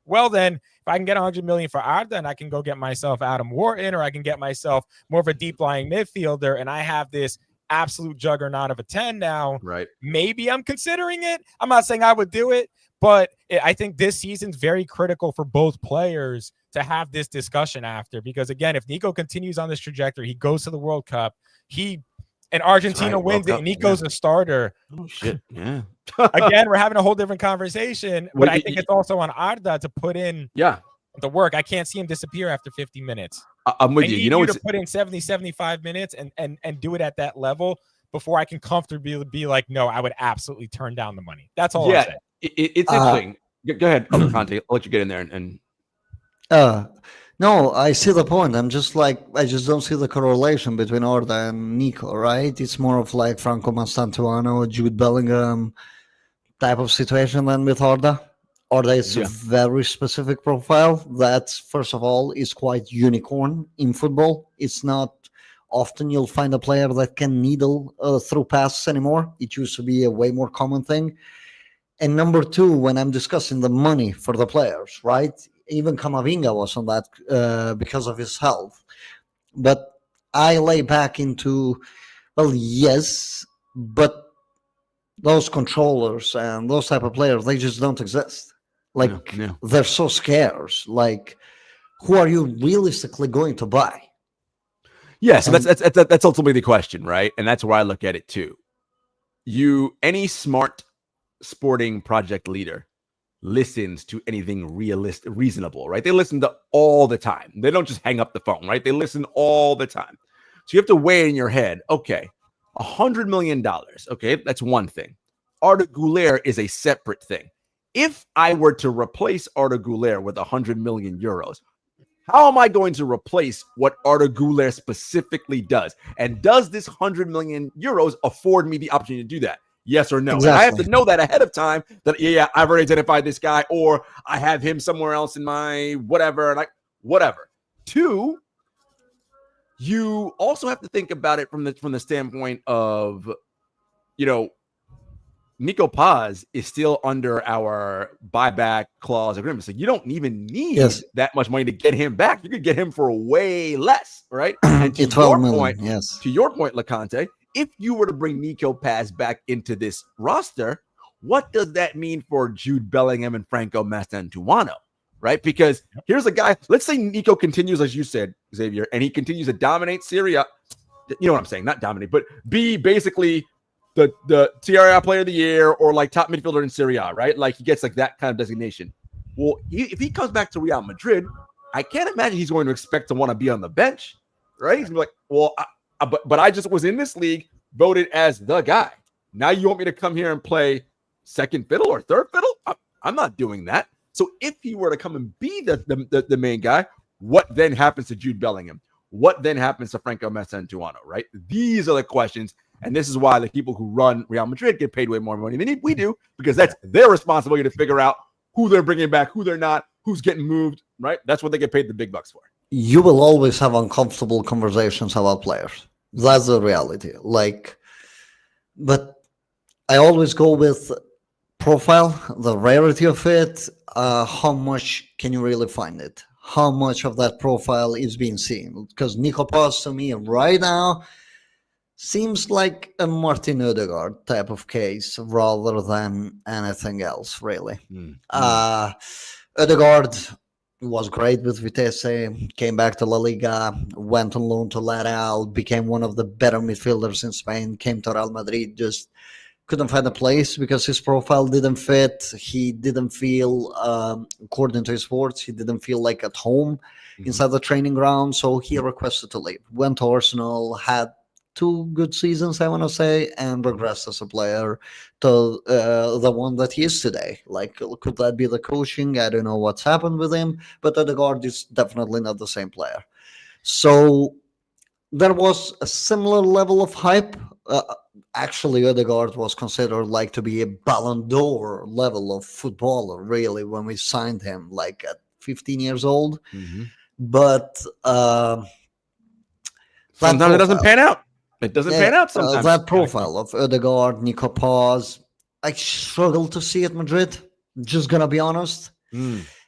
well, then if I can get 100 million for Arda and I can go get myself Adam Wharton, or I can get myself more of a deep lying midfielder, and I have this absolute juggernaut of a 10 now, right? Maybe I'm considering it. I'm not saying I would do it, but I think this season's very critical for both players to have this discussion after, because again, if Nico continues on this trajectory, he goes to the World Cup, and Argentina wins it, and Nico's a starter. Oh shit! Yeah. Again, we're having a whole different conversation, but I think it's also on Arda to put in the work. I can't see him disappear after 50 minutes. I'm with you. You know, to put in 70, 75 minutes and do it at that level before I can comfortably be like, no, I would absolutely turn down the money. That's all I'm saying. It's interesting. Go ahead, Conte. I'll let you get in there and. No, I see the point. I just don't see the correlation between Arda and Nico, right? It's more of like Franco Mastantuano, Jude Bellingham type of situation than with Arda. Arda is a very specific profile that, first of all, is quite unicorn in football. It's not often you'll find a player that can needle through passes anymore. It used to be a way more common thing. And number two, when I'm discussing the money for the players, right? Even Camavinga was on that because of his health. But I lay back into, well, yes, but those controllers and those type of players, they just don't exist. Like, they're so scarce. Like, who are you realistically going to buy? Yeah, so that's ultimately the question, right? And that's where I look at it too. Any smart sporting project leader listens to anything reasonable, right? They listen to all the time. They don't just hang up the phone, right? They listen all the time. So you have to weigh in your head, okay, $100 million. Okay, that's one thing. Arda Guler is a separate thing. If I were to replace Arda Guler with 100 million euros, how am I going to replace what Arda Guler specifically does? And does this 100 million euros afford me the opportunity to do that? Yes or no? Exactly. And I have to know that ahead of time that, yeah, I've already identified this guy, or I have him somewhere else in my whatever, and whatever. Two, you also have to think about it from the standpoint of, Nico Paz is still under our buyback clause agreement. So you don't even need that much money to get him back. You could get him for way less, right? And to your point, Loconte, if you were to bring Nico Paz back into this roster, what does that mean for Jude Bellingham and Franco Mastantuono, right? Because here's a guy, let's say Nico continues, as you said, Xavier, and he continues to dominate Serie A. You know what I'm saying? Not dominate, but be basically the Serie A player of the year or like top midfielder in Serie A, right? Like he gets like that kind of designation. Well, if he comes back to Real Madrid, I can't imagine he's going to expect to want to be on the bench, right? He's gonna be like, well, but I just was in this league, voted as the guy. Now you want me to come here and play second fiddle or third fiddle? I'm not doing that. So if he were to come and be the main guy, what then happens to Jude Bellingham? What then happens to Franco Mastantuono, right? These are the questions. And this is why the people who run Real Madrid get paid way more money than we do, because that's their responsibility to figure out who they're bringing back, who they're not, who's getting moved, right? That's what they get paid the big bucks for. You will always have uncomfortable conversations about players. That's the reality. But I always go with profile, the rarity of it. How much can you really find it? How much of that profile is being seen? Because Nico Paz, to me, right now, seems like a Martin Odegaard type of case rather than anything else, really. Odegaard was great with Vitesse, came back to La Liga, went on loan to Villarreal, became one of the better midfielders in Spain, came to Real Madrid, just couldn't find a place because his profile didn't fit. He didn't feel, according to his words, he didn't feel like at home inside the training ground, so he requested to leave. Went to Arsenal, had 2 good seasons, I want to say, and regressed as a player to the one that he is today. Like, could that be the coaching? I don't know what's happened with him, but Odegaard is definitely not the same player. So there was a similar level of hype. Actually, Odegaard was considered like to be a Ballon d'Or level of footballer, really, when we signed him, like at 15 years old. But sometimes it doesn't pan out. It doesn't pan out sometimes. That profile of Odegaard, Nico Paz, I struggle to see at Madrid. Just gonna be honest.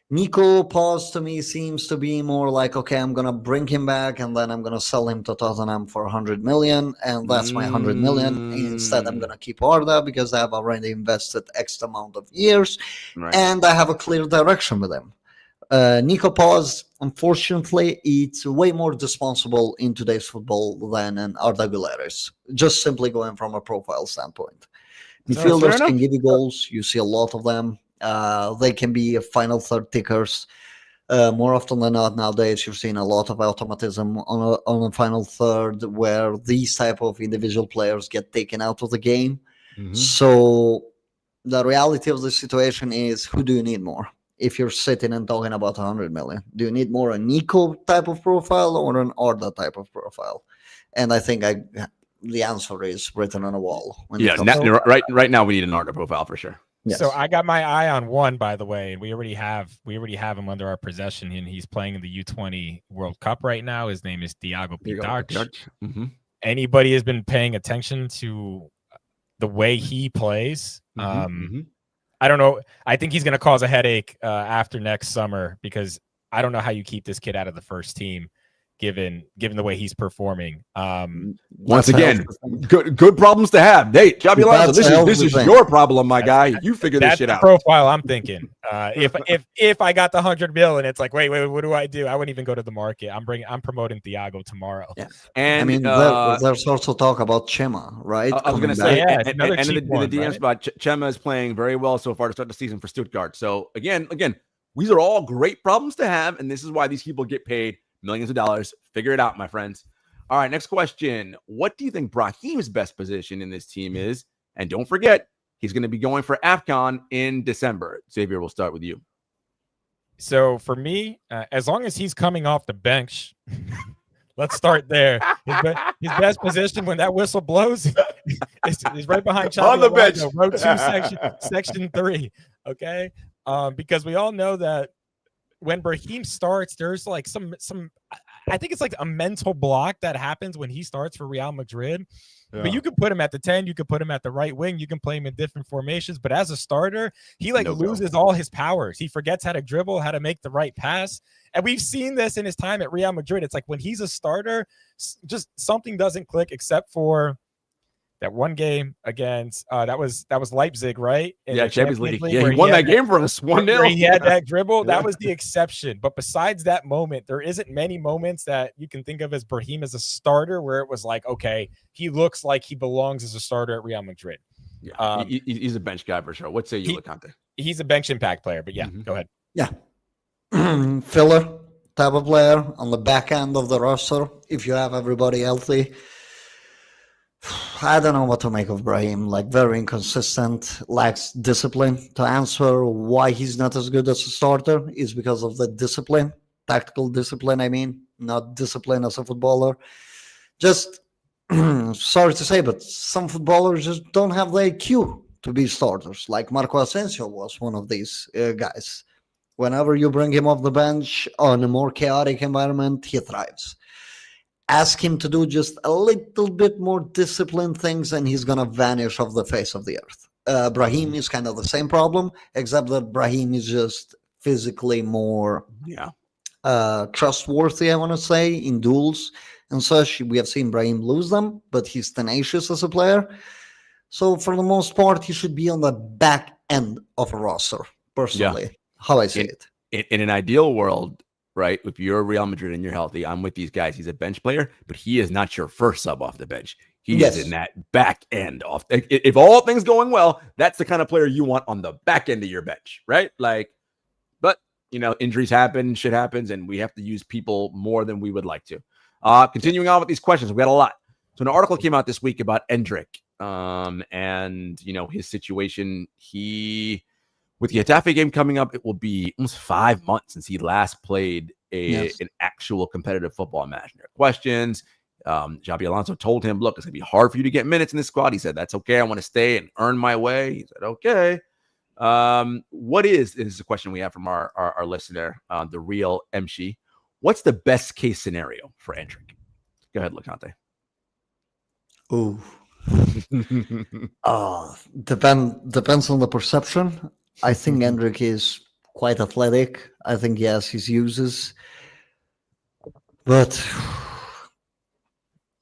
Nico Paz to me seems to be more like, okay, I'm gonna bring him back and then I'm gonna sell him to Tottenham for 100 million, and that's my 100 million. Instead, I'm gonna keep Arda because I have already invested X amount of years, and I have a clear direction with him. Nico Paz, unfortunately, it's way more dispensable in today's football than an Arda Guler is. Just simply going from a profile standpoint. Midfielders can give you goals. You see a lot of them. They can be final third tickers. More often than not nowadays, you're seeing a lot of automatism on a final third where these type of individual players get taken out of the game. So the reality of the situation is, who do you need more? If you're sitting and talking about 100 million, do you need more a Nico type of profile or an Arda type of profile? And I think the answer is written on a wall. Right now we need an Arda profile for sure. Yes. So I got my eye on one, by the way, and we already have him under our possession, and he's playing in the U20 World Cup right now. His name is Diogo Pitarch. Anybody has been paying attention to the way he plays? I don't know. I think he's going to cause a headache after next summer, because I don't know how you keep this kid out of the first team, given the way he's performing. Once again, good problems to have. Hey, Xabi Alonso, this is your problem, my guy. You figure this shit out. That's the profile I'm thinking. If I got the $100 million, and it's like, wait, what do I do? I wouldn't even go to the market. I'm promoting Thiago tomorrow. Yeah. And I mean, there's also talk about Chema, right? I was going to say, yeah, and the DM spot, Chema is playing very well so far to start the season for Stuttgart. So again, these are all great problems to have, and this is why these people get paid millions of dollars. Figure it out, my friends. All right, next question. What do you think Brahim's best position in this team is? And don't forget, he's going to be going for AFCON in December. Xavier, we'll start with you. So for me, as long as he's coming off the bench, let's start there. His best position when that whistle blows is right behind Xabi on the bench, row 2, section 3. Okay, because we all know that when Brahim starts, there's like some. I think it's like a mental block that happens when he starts for Real Madrid. Yeah. But you can put him at the 10, you can put him at the right wing, you can play him in different formations. But as a starter, he loses all his powers. He forgets how to dribble, how to make the right pass. And we've seen this in his time at Real Madrid. It's like when he's a starter, just something doesn't click, except for that one game against that was Leipzig, right? In Champions League. Yeah, he won that game for us 1-0. He had that dribble. That was the exception. But besides that moment, there isn't many moments that you can think of as Brahim as a starter where it was like, okay, he looks like he belongs as a starter at Real Madrid. Yeah, he's a bench guy for sure. What say you, Loconte? He's a bench impact player, but yeah, go ahead. Yeah. Filler type of player on the back end of the roster. If you have everybody healthy, I don't know what to make of Brahim. Like, very inconsistent, lacks discipline. To answer why he's not as good as a starter is because of the discipline, tactical discipline. I mean, not discipline as a footballer. Just sorry to say, but some footballers just don't have the IQ to be starters. Like Marco Asensio was one of these guys. Whenever you bring him off the bench on a more chaotic environment, he thrives. Ask him to do just a little bit more disciplined things and he's going to vanish off the face of the earth. Brahim is kind of the same problem, except that Brahim is just physically more trustworthy, I want to say, in duels and such. We have seen Brahim lose them, but he's tenacious as a player. So for the most part, he should be on the back end of a roster, personally, how I see it. In an ideal world, right? If you're Real Madrid and you're healthy, I'm with these guys. He's a bench player, but he is not your first sub off the bench. He is in that back end off. If all things going well, that's the kind of player you want on the back end of your bench, right? Like, but injuries happen, shit happens, and we have to use people more than we would like to. Continuing on with these questions, we got a lot. So an article came out this week about Endrick, and his situation. With the Getafe game coming up, it will be almost 5 months since he last played an actual competitive football match. There are questions. Xabi Alonso told him, look, it's going to be hard for you to get minutes in this squad. He said, that's okay. I want to stay and earn my way. He said, okay. What is a question we have from our listener, the real MC. What's the best case scenario for Endrick? Go ahead, Loconte. Ooh. Depends on the perception. I think Endrick is quite athletic. I think he has his uses. But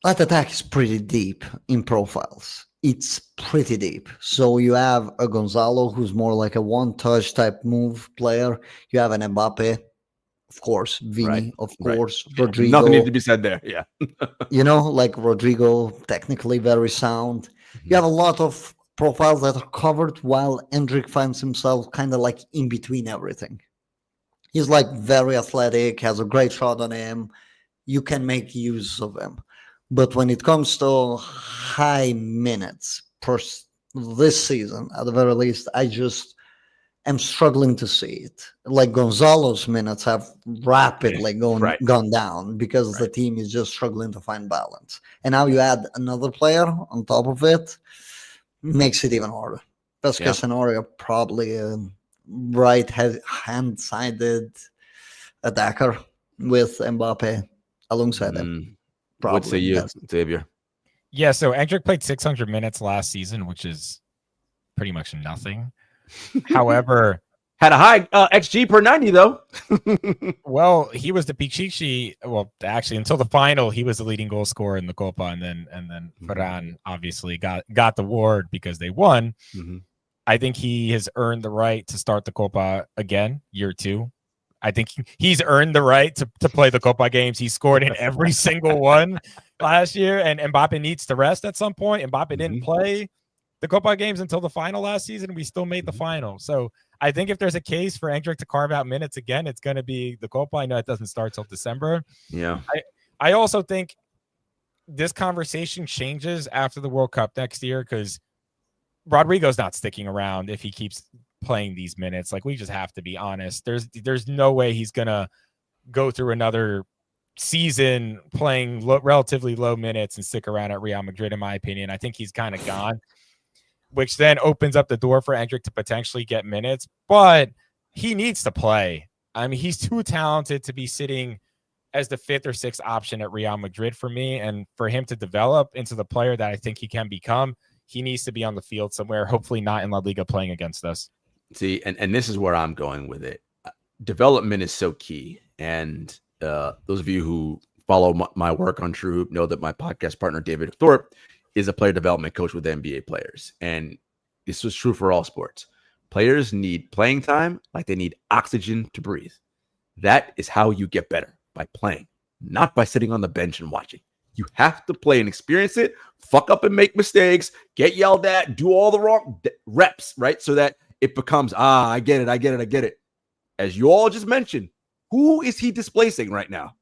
that attack is pretty deep in profiles. It's pretty deep. So you have a Gonzalo who's more like a one-touch type move player. You have an Mbappe, of course, Vini, of course, Rodrigo. Nothing needs to be said there. Yeah. Like Rodrigo, technically very sound. You have a lot of profiles that are covered while Endrick finds himself kind of like in between everything. He's like very athletic, has a great shot on him. You can make use of him. But when it comes to high minutes per this season, at the very least, I just am struggling to see it. Like Gonzalo's minutes have rapidly gone down because the team is just struggling to find balance. And now you add another player on top of it, makes it even harder. Best case scenario, probably a hand-sided attacker with Mbappe alongside him. What say you, Xavier? Yeah, so Endrick played 600 minutes last season, which is pretty much nothing. However, had a high XG per 90 though. Well, he was the Pichichi. Well, actually, until the final, he was the leading goal scorer in the Copa, and then Ferran obviously got the award because they won. I think he has earned the right to start the Copa again, year 2. I think he's earned the right to play the Copa games. He scored in every single one last year, and Mbappe needs to rest at some point. Mbappe didn't play the Copa games until the final last season. We still made the final. So I think if there's a case for Endrick to carve out minutes again, it's going to be the Copa. I know it doesn't start till December. Yeah. I also think this conversation changes after the World Cup next year because Rodrigo's not sticking around if he keeps playing these minutes. Like, we just have to be honest. There's no way he's going to go through another season playing relatively low minutes and stick around at Real Madrid, in my opinion. I think he's kind of gone, which then opens up the door for Endrick to potentially get minutes, but he needs to play. I mean, he's too talented to be sitting as the 5th or 6th option at Real Madrid for me. And for him to develop into the player that I think he can become, he needs to be on the field somewhere, hopefully not in La Liga playing against us. See, and this is where I'm going with it. Development is so key. And those of you who follow my work on True Hoop know that my podcast partner, David Thorpe, is a player development coach with NBA players. And this is true for all sports. Players need playing time like they need oxygen to breathe. That is how you get better, by playing, not by sitting on the bench and watching. You have to play and experience it, fuck up and make mistakes, get yelled at, do all the wrong reps, right? So that it becomes, I get it. As you all just mentioned, who is he displacing right now?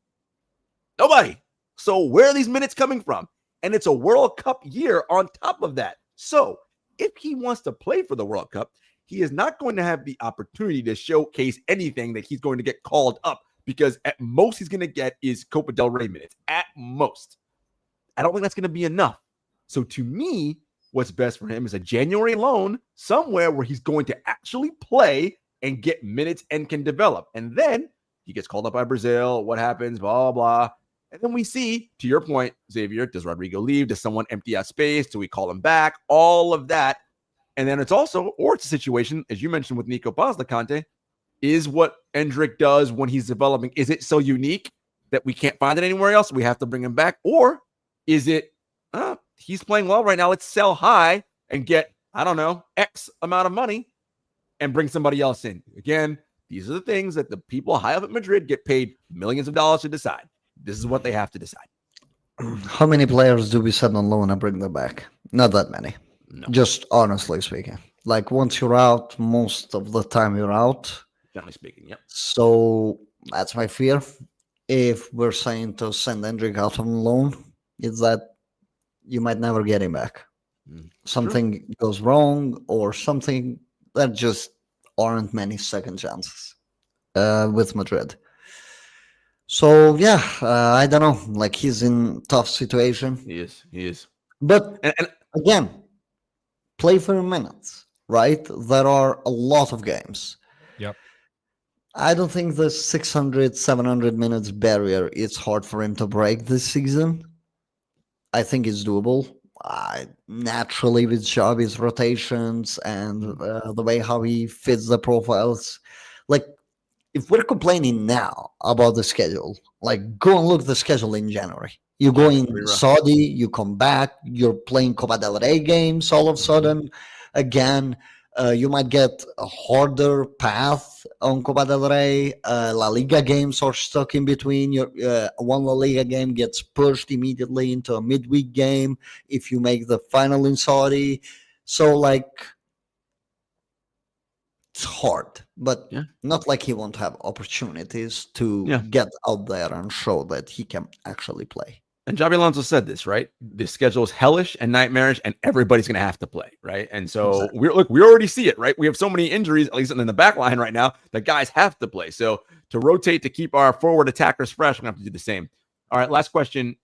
Nobody. So where are these minutes coming from? And it's a World Cup year on top of that. So if he wants to play for the World Cup, he is not going to have the opportunity to showcase anything that he's going to get called up, because at most he's going to get is Copa del Rey minutes. At most. I don't think that's going to be enough. So to me, what's best for him is a January loan somewhere where he's going to actually play and get minutes and can develop. And then he gets called up by Brazil. What happens? Blah, blah, blah. And then we see, to your point, Xavier, does Rodrigo leave? Does someone empty out space? Do we call him back? All of that. And then it's also, or it's a situation, as you mentioned with Nico Paz, Loconte, is what Endrick does when he's developing. Is it so unique that we can't find it anywhere else? We have to bring him back. Or is it, he's playing well right now, let's sell high and get, I don't know, X amount of money and bring somebody else in. Again, these are the things that the people high up at Madrid get paid millions of dollars to decide. This is what they have to decide. How many players do we send on loan and bring them back? Not that many. No. Just honestly speaking. Like, once you're out, most of the time you're out. Generally speaking, yep. So that's my fear. If we're saying to send Endrick out on loan, is that you might never get him back. Something goes wrong, or something that just aren't many second chances with Madrid. So yeah, I don't know. Like, he's in tough situation. He is. But and again, play for minutes, right? There are a lot of games. Yep. I don't think the 600, 700 minutes barrier is hard for him to break this season. I think it's doable. Naturally, with Xavi's rotations and the way how he fits the profiles. Like, if we're complaining now about the schedule, like, go and look at the schedule in January. You go in Saudi, you come back, you're playing Copa del Rey games all of a sudden. Again, you might get a harder path on Copa del Rey. La Liga games are stuck in between. One La Liga game gets pushed immediately into a midweek game if you make the final in Saudi. So, like, it's hard, but not like he won't have opportunities to get out there and show that he can actually play. And Xabi Alonso said this, right? The schedule is hellish and nightmarish, and everybody's going to have to play, right? And so we already see it, right? We have so many injuries, at least in the back line right now, that guys have to play. So to rotate, to keep our forward attackers fresh, we're going to have to do the same. All right, last question.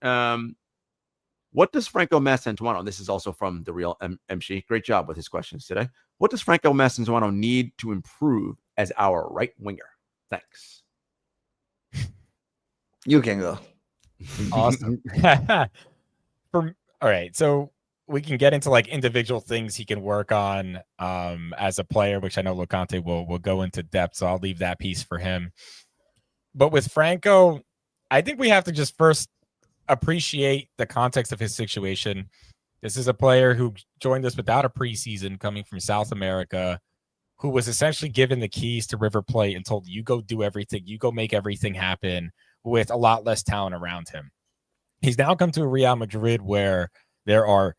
What does Franco Mastantuono, this is also from the Real MC, great job with his questions today. What does Franco Mastantuono need to improve as our right winger? Thanks. You can go. Awesome. All right, so we can get into like individual things he can work on as a player, which I know Loconte will go into depth, so I'll leave that piece for him. But with Franco, I think we have to just first appreciate the context of his situation. This is a player who joined us without a preseason, coming from South America, who was essentially given the keys to River Plate and told, you go do everything, you go make everything happen, with a lot less talent around him. He's now come to a Real Madrid where there are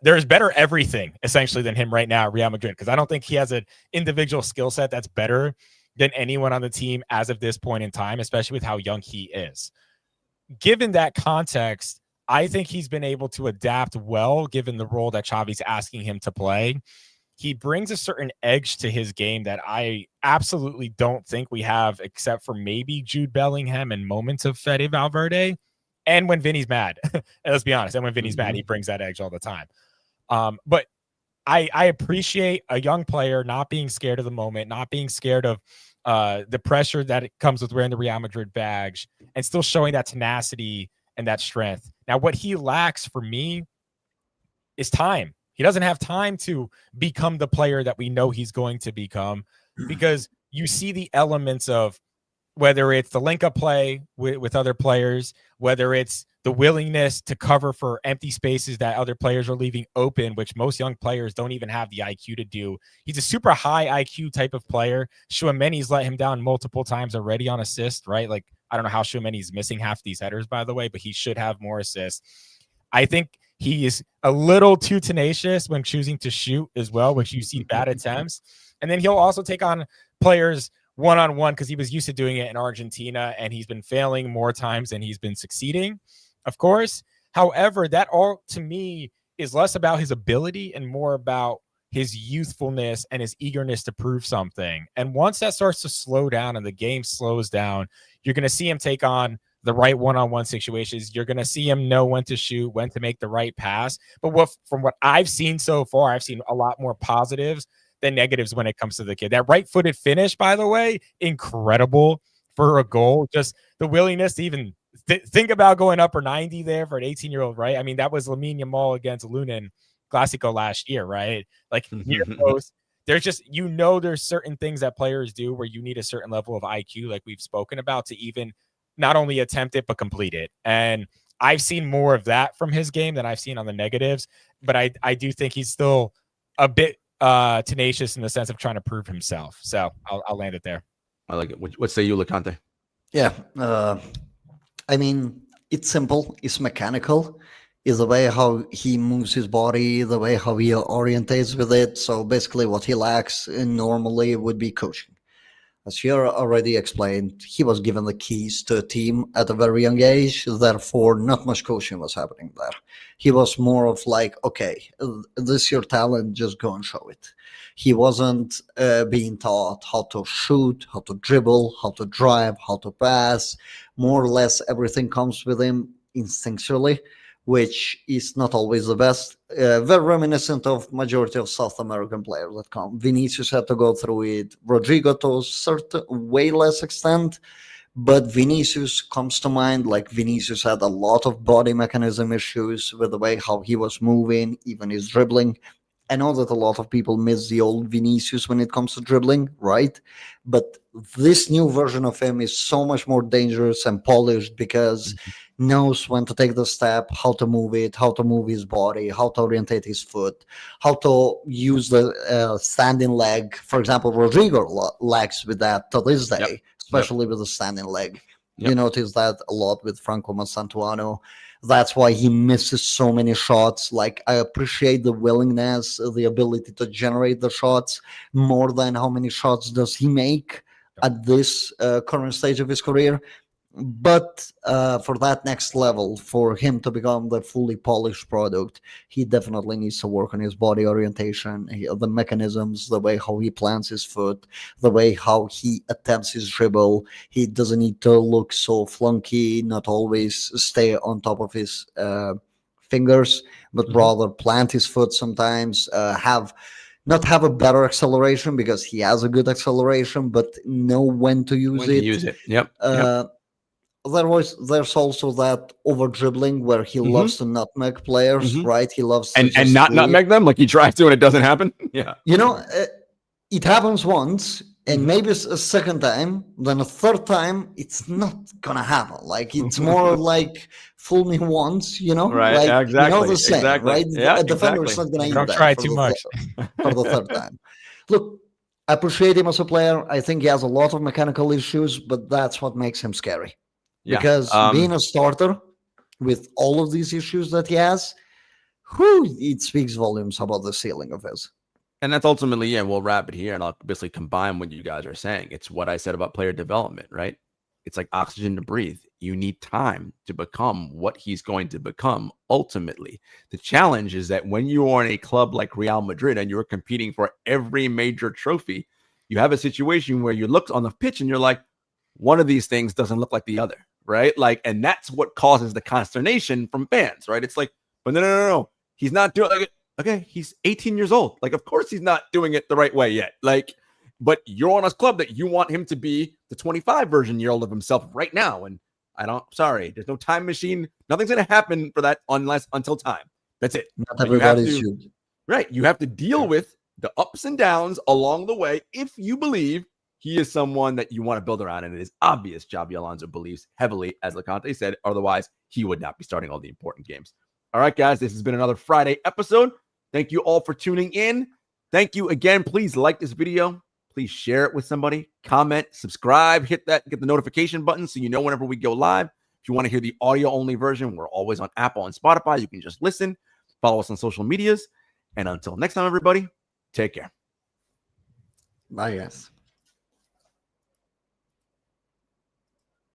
there's better everything essentially than him right now at Real Madrid, because I don't think he has an individual skill set that's better than anyone on the team as of this point in time, especially with how young he is. Given that context, I think he's been able to adapt well given the role that Xavi's asking him to play. He brings a certain edge to his game that I absolutely don't think we have, except for maybe Jude Bellingham and moments of Fede Valverde. And when Vinny's mad, let's be honest, and when Vinny's mad, he brings that edge all the time. But I appreciate a young player not being scared of the moment, not being scared of the pressure that it comes with wearing the Real Madrid badge, and still showing that tenacity and that strength. Now, what he lacks for me is time. He doesn't have time to become the player that we know he's going to become, because you see the elements of whether it's the link-up play with other players, whether it's the willingness to cover for empty spaces that other players are leaving open, which most young players don't even have the IQ to do. He's a super high IQ type of player. Tchouameni's let him down multiple times already on assist, right? Like, I don't know how Tchouameni's missing half these headers, by the way, but he should have more assists. I think he is a little too tenacious when choosing to shoot as well, which you see bad attempts. And then he'll also take on players one-on-one because he was used to doing it in Argentina, and he's been failing more times than he's been succeeding, of course. However, that all to me is less about his ability and more about his youthfulness and his eagerness to prove something. And once that starts to slow down and the game slows down, you're going to see him take on the right one-on-one situations. You're going to see him know when to shoot, when to make the right pass. But from what I've seen so far, I've seen a lot more positives than negatives when it comes to the kid. That right-footed finish, by the way, incredible for a goal. Just the willingness to even think about going upper 90 there for an 18-year-old, right? I mean, that was Lamine Yamal against Lunin Clasico last year, right? Like near post. There's just, there's certain things that players do where you need a certain level of IQ, like we've spoken about, to even not only attempt it, but complete it. And I've seen more of that from his game than I've seen on the negatives. But I do think he's still a bit tenacious in the sense of trying to prove himself. So I'll land it there. I like it. What say you, Loconte? Yeah. I mean, it's simple. It's mechanical. It's the way how he moves his body, the way how he orientates with it. So basically what he lacks normally would be coaching. As you already explained, he was given the keys to a team at a very young age, therefore not much coaching was happening there. He was more of like, okay, this is your talent, just go and show it. He wasn't being taught how to shoot, how to dribble, how to drive, how to pass. More or less everything comes with him instinctually, which is not always the best. Very reminiscent of majority of South American players that come. Vinicius had to go through it. Rodrigo to a certain way less extent, but Vinicius comes to mind. Like Vinicius had a lot of body mechanism issues with the way how he was moving, even his dribbling. I know that a lot of people miss the old Vinicius when it comes to dribbling, right? But this new version of him is so much more dangerous and polished because knows when to take the step, how to move it, how to move his body, how to orientate his foot, how to use the standing leg. For example, Rodrigo lacks with that to this day, especially with the standing leg. You notice that a lot with Franco Mastantuono. That's why he misses so many shots. Like, I appreciate the willingness, the ability to generate the shots more than how many shots does he make at this current stage of his career. But for that next level, for him to become the fully polished product, he definitely needs to work on his body orientation, the mechanisms, the way how he plants his foot, the way how he attempts his dribble. He doesn't need to look so flunky, not always stay on top of his fingers, but rather plant his foot sometimes, not have a better acceleration because he has a good acceleration, but know when to use it. Yep. There's also that over dribbling where he loves to nutmeg players, right? He loves to and not nutmeg them like he tries to and it doesn't happen. Yeah. It happens once, and maybe a second time, then a third time, it's not gonna happen. Like it's more like fool me once, Right. Like Exactly. the saying, Exactly. right? Yeah, A defender's not gonna eat Don't that try for too the much for the third time. Look, I appreciate him as a player. I think he has a lot of mechanical issues, but that's what makes him scary. Yeah. Because being a starter with all of these issues that he has, it speaks volumes about the ceiling of his. And that's ultimately, we'll wrap it here and I'll basically combine what you guys are saying. It's what I said about player development, right? It's like oxygen to breathe. You need time to become what he's going to become ultimately. The challenge is that when you are in a club like Real Madrid and you're competing for every major trophy, you have a situation where you look on the pitch and you're like, one of these things doesn't look like the other, right? Like, and that's what causes the consternation from fans, right? It's like, but no. He's not doing like, okay, he's 18 years old. Like, of course he's not doing it the right way yet. Like, but you're on a club that you want him to be the 25 version-year-old of himself right now. And sorry, there's no time machine. Nothing's going to happen for that until time. That's it. Not everybody should. Right. You have to deal with the ups and downs along the way if you believe he is someone that you want to build around. And it is obvious Xabi Alonso believes heavily, as Loconte said. Otherwise, he would not be starting all the important games. All right, guys, this has been another Friday episode. Thank you all for tuning in. Thank you again. Please like this video. Please share it with somebody. Comment, subscribe, get the notification button so you know whenever we go live. If you want to hear the audio-only version, we're always on Apple and Spotify. You can just listen. Follow us on social medias. And until next time, everybody, take care. Bye, guys.